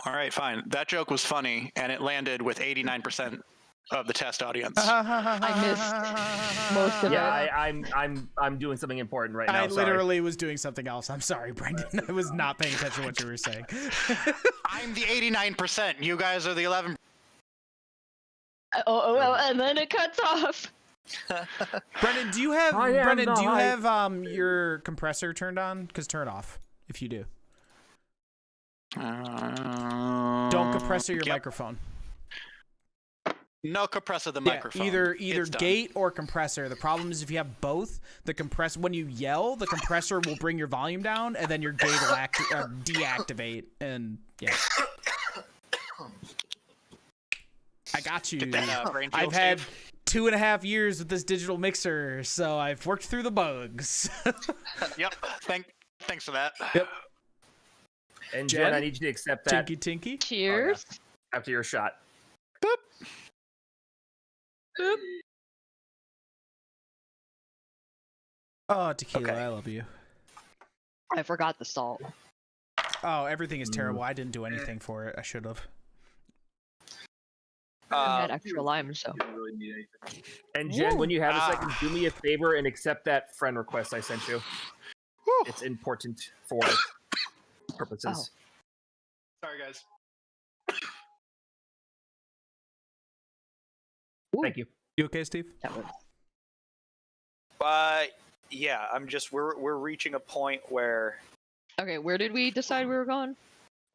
All right, fine. That joke was funny, and it landed with 89% of the test audience.
I missed most of
Yeah,
it.
I'm doing something important right now.
I
sorry.
literally was doing something else. I'm sorry, Brendan. I was not paying attention to what you were saying.
I'm the 89%. You guys are the 11%.
And then it cuts off.
Brendan, do you have
I am
your compressor turned on? Because turn it off if you do. Don't compressor your microphone.
No compressor the
Yeah,
microphone.
either
It's done.
gate or compressor. The problem is if you have both, the compressor when you yell, the compressor will bring your volume down, and then your gate will deactivate. And yeah, I got you.
Get that, brain
I've
fuel,
had
Steve.
2.5 years with this digital mixer, so I've worked through the bugs.
Yep. Thanks for that.
Yep.
And
Jen?
Jen, I need you to accept that
Tinky tinky.
Cheers.
after your shot.
Oh, tequila,
Okay.
I love you.
I forgot the salt.
Oh, everything is terrible. I didn't do anything for it. I should have.
I had extra lime, so.
You don't really need anything.
And Jen, when you have a second, do me a favor and accept that friend request I sent you.
Whew.
It's important for purposes.
Sorry, guys.
Thank you.
You okay, Steve?
That was...
Yeah, I'm just we're reaching a point where
Okay, where did we decide we were going?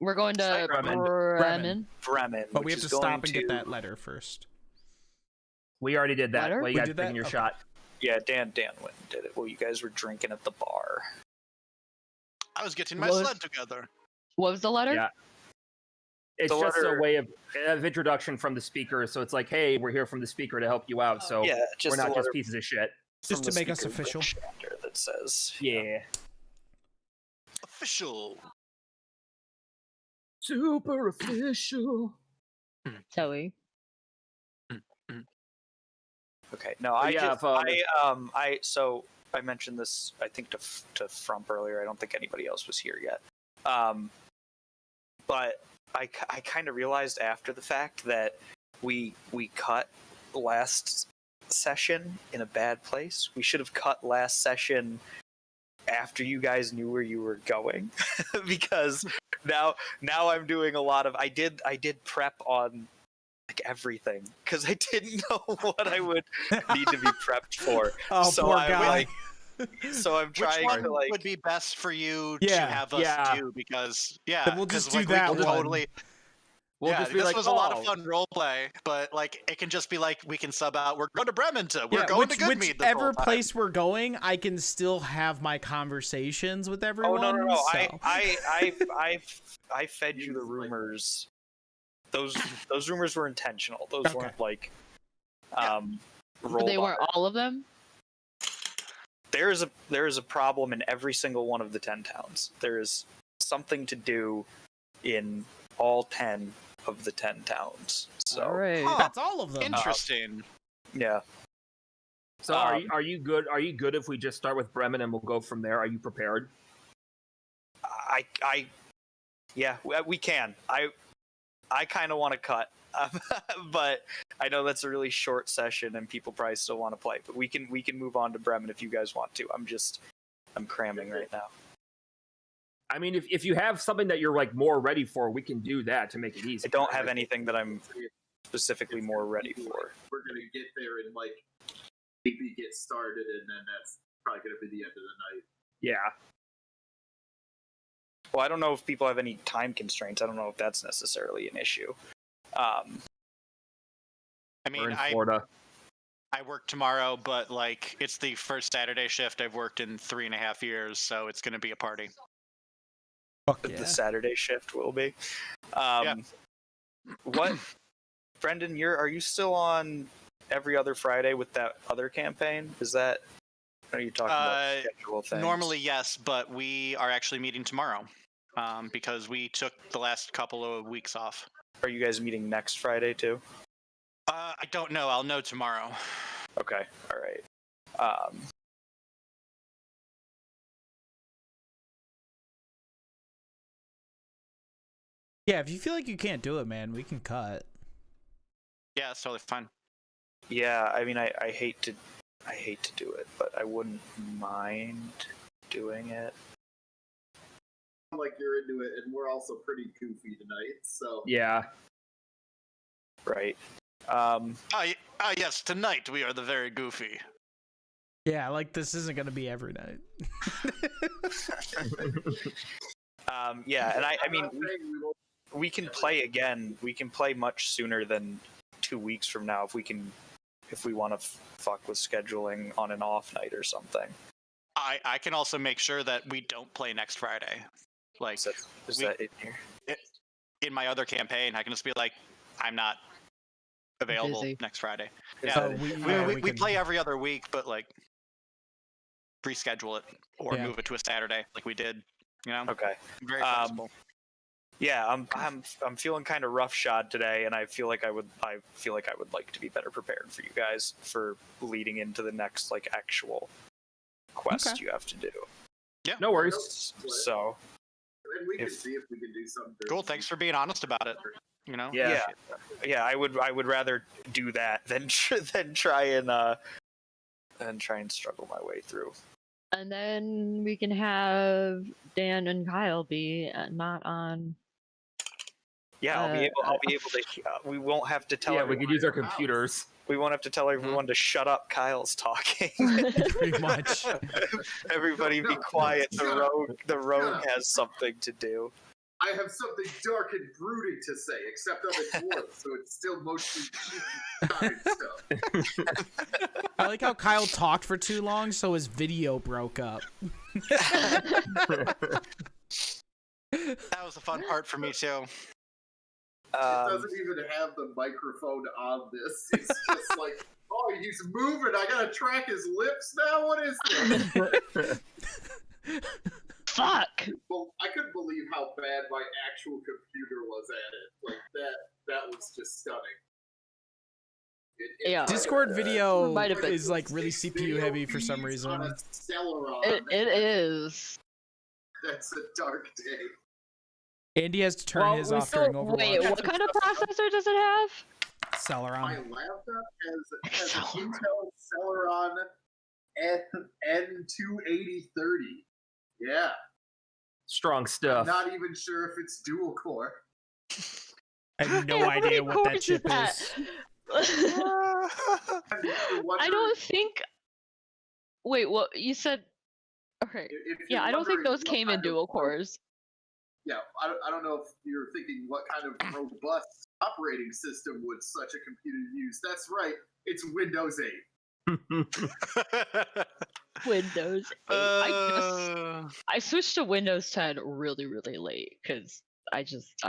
We're going to
Bremen.
Bremen.
Bremen,
But we
which
have
is
to stop
going
and get that letter first.
We already did that.
Letter?
Well, you
We
guys
did that?
taking your
Okay.
shot.
Yeah, Dan went and did it. Well, you guys were drinking at the bar.
I was getting my
What?
sled together.
What was the letter?
Yeah. It's
The
just
letter-
a way of introduction from the speaker. So it's like, hey, we're here from the speaker to help you out. So
Yeah, just
we're not
a
just
letter
pieces of shit.
Just
from
to
the
make us
speaker,
official.
Shander, that says,
Yeah.
Official.
Super official.
Zoe.
Okay, no, I
yeah,
just, so I mentioned this, I think to Frump earlier. I don't think anybody else was here yet. But I kind of realized after the fact that we cut last session in a bad place. We should have cut last session after you guys knew where you were going, because now I'm doing a lot of I did prep on like everything because I didn't know what I would need to be prepped for.
Oh,
So
poor
I,
guy.
So I'm
Which
trying
one
to like.
would be best for you
Yeah,
to have us
yeah.
do? Because yeah,
Then we'll just
'cause,
do
like,
that
we can
one.
totally.
We'll
yeah,
just be
this
like,
was a lot of
"Oh."
fun role play, but like it can just be like we can sub out. We're going to Bremen. We're
Yeah,
going to Goodmead. this
whichever
whole time.
place we're going, I can still have my conversations with
Oh
everyone.
no!
So.
I fed you the rumors. Those rumors were intentional. Those
Okay.
weren't like
But
rolled
they weren't
on.
all of them?
There is a problem in every single one of the 10 towns. There is something to do in all 10 of the 10 towns. So
Alright.
Huh.
That's all of them.
Interesting.
yeah.
So are you good? Are you good if we just start with Bremen and we'll go from there? Are you prepared?
Yeah, we can. I kind of want to cut, but I know that's a really short session and people probably still want to play. But we can move on to Bremen if you guys want to. I'm cramming right now.
I mean, if you have something that you're like more ready for, we can do that to make it easy.
I don't have anything that I'm specifically more ready for.
We're gonna get there and like maybe get started, and then that's probably gonna be the end of the night.
Yeah.
Well, I don't know if people have any time constraints. I don't know if that's necessarily an issue.
I
We're
mean,
in Florida.
I work tomorrow, but like it's the first Saturday shift I've worked in 3.5 years, so it's going to be a party.
Fuck yeah.
The Saturday shift will be. What, Brendan? Are you still on every other Friday with that other campaign? Are you talking about schedule things?
Normally, yes, but we are actually meeting tomorrow because we took the last couple of weeks off.
Are you guys meeting next Friday too?
I don't know. I'll know tomorrow.
Okay. All right.
Yeah, if you feel like you can't do it, man, we can cut.
Yeah, it's totally fine.
Yeah, I mean, I hate to do it, but I wouldn't mind doing it.
Like you're into it, and we're also pretty goofy tonight, so
Yeah.
Right.
Yes, tonight we are the very goofy.
Yeah, like this isn't gonna be every night.
Yeah, and I mean, we can play again. We can play much sooner than 2 weeks from now if we want to fuck with scheduling on an off night or something.
I can also make sure that we don't play next Friday. Like,
Is that in here?
In my other campaign, I can just be like, I'm not available
Busy.
next Friday.
So
Yeah,
we
we
can-
play every other week, but like reschedule it or
Yeah.
move it to a Saturday, like we did. You know,
Okay.
very flexible.
Yeah, I'm feeling kind of roughshod today, and I feel like I would like to be better prepared for you guys for leading into the next like actual quest
Okay.
you have to do.
Yeah,
No worries.
So
and we can
If-
see if we can do something.
cool. Thanks for being honest about it. You know.
Yeah.
yeah, I would rather do that than try and struggle my way through.
And then we can have Dan and Kyle be not on.
Yeah, I'll be able to. We won't have to tell.
Yeah, we
everyone,
could use our computers.
we won't have to tell everyone to shut up. Kyle's talking.
Pretty much.
Everybody be quiet. The rogue has something to do.
I have something dark and brooding to say, except I'm a dwarf, so it's still mostly kind stuff.
I like how Kyle talked for too long, so his video broke up.
That was a fun part for me too.
It doesn't even have the microphone on this. It's just like, oh, he's moving. I gotta track his lips now. What is this?
Fuck!
Well, I couldn't believe how bad my actual computer was at it. Like that was just stunning.
Yeah.
Discord video
Might have been.
is like really
It's
CPU
video
heavy for some
feeds on
reason.
a Celeron.
It is.
That's a dark day.
Andy has to turn
Well,
his
we
off
still-
during Overwatch.
Wait, what kind of processor does it have?
My
Celeron.
laptop has an Intel Celeron N28030. Yeah,
Strong stuff.
not even sure if it's dual core.
I have no
Hey, how
idea
many
what that
cores
chip
that?
is.
I don't think. Wait, what you said? Okay. Yeah, I don't think those came in dual cores.
Yeah, I don't know if you're thinking what kind of robust operating system would such a computer use. That's right, it's Windows 8.
Windows 8. I switched to Windows 10 really, really late because I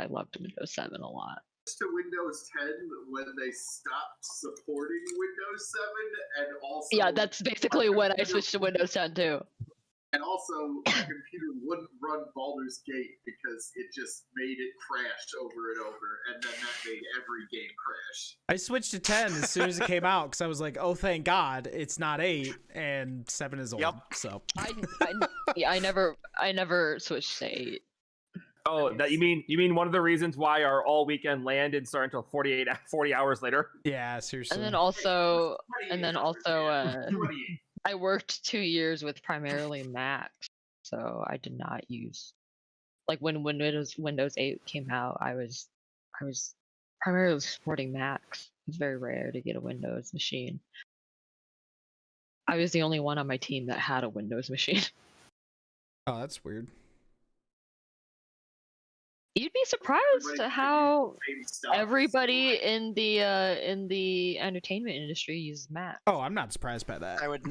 loved Windows 7 a lot.
To Windows 10 when they stopped supporting Windows 7 and also
Yeah, that's basically when I switched to Windows 10 too.
And also, the computer wouldn't run Baldur's Gate because it just made it crash over and over, and then that made every game crash.
I switched to 10 as soon as it came out because I was like, oh, thank God, it's not 8, and 7 is old.
Yep.
So
I never switched to 8.
Oh, that you mean one of the reasons why our all weekend land didn't start until 40 hours later?
yeah, seriously.
And then also,
28.
I worked 2 years with primarily Macs, so I did not use like when Windows 8 came out. I was primarily supporting Macs. It's very rare to get a Windows machine. I was the only one on my team that had a Windows machine.
Oh, that's weird.
You'd be surprised
Everybody
at how
same stuff.
everybody in the entertainment industry uses Mac.
Oh, I'm not surprised by that.
I would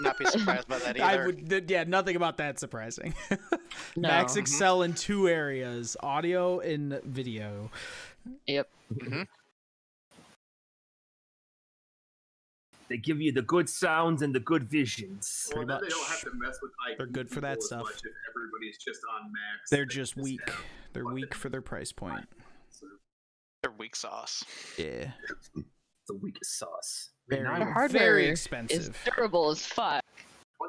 not be surprised by that either.
I would, yeah, nothing about that surprising.
No.
Macs excel in 2 areas: audio and video.
Yep.
Mhm.
They give you the good sounds and the good visions.
Well,
Pretty
then they don't
much.
have to mess with IT
They're good for that
people as
stuff.
much if everybody's just on Macs.
They're
They
just weak.
have
They're
fucking-
weak for their price point.
They're weak sauce.
Yeah.
The weakest sauce.
Very,
The hardware
very
is
expensive.
durable as fuck.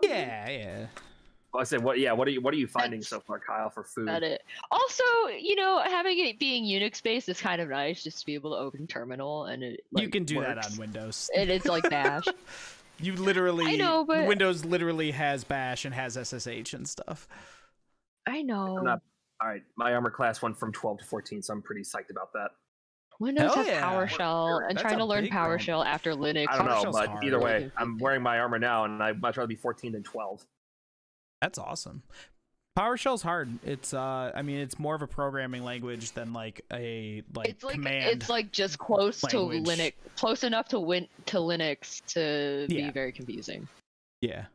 Yeah, yeah.
Well, I said, what are you finding so far, Kyle, for food?
About it. Also, having it being Unix based is kind of nice, just to be able to open terminal and it. Like,
You can do that
works.
on Windows.
And it's like Bash.
You literally,
I know, but-
Windows literally has Bash and has SSH and stuff.
I know.
I'm not. All right, my armor class went from 12 to 14, so I'm pretty psyched about that.
Windows
Hell
has
yeah.
PowerShell, and
That's
trying
a
to learn
big bump.
PowerShell after Linux.
I don't know,
PowerShell's
but
hard.
either way, I'm wearing my armor now, and I'd much rather be 14 than 12.
That's awesome. PowerShell's hard. It's it's more of a programming language than like a command.
It's like just close
language.
to Linux, close enough to Linux to
Yeah.
be very confusing.
Yeah.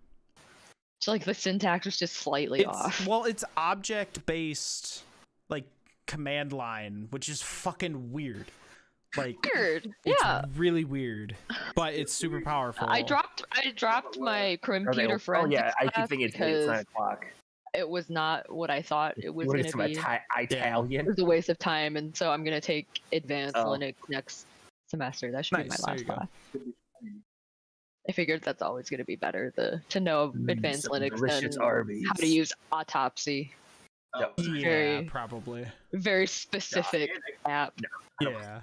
So like the syntax was just slightly off.
Well, it's object based like command line, which is fucking weird. Like
Weird.
it's
Yeah.
really weird, but it's super powerful.
I dropped my computer
Oh yeah,
forensics
I keep
class
thinking it's 9
because
o'clock.
it was not what I thought it was
What
going
is
to
some
be. It
Italian?
was a waste of time, and so I'm going to take advanced
Oh.
Linux next semester. That should be
Nice,
my
there
last
you go.
class. I figured that's always going to be better to know advanced
Some
Linux
delicious
and
Arby's.
how to use Autopsy.
Oh,
Yeah,
Very-
probably.
Very specific app.
Yeah.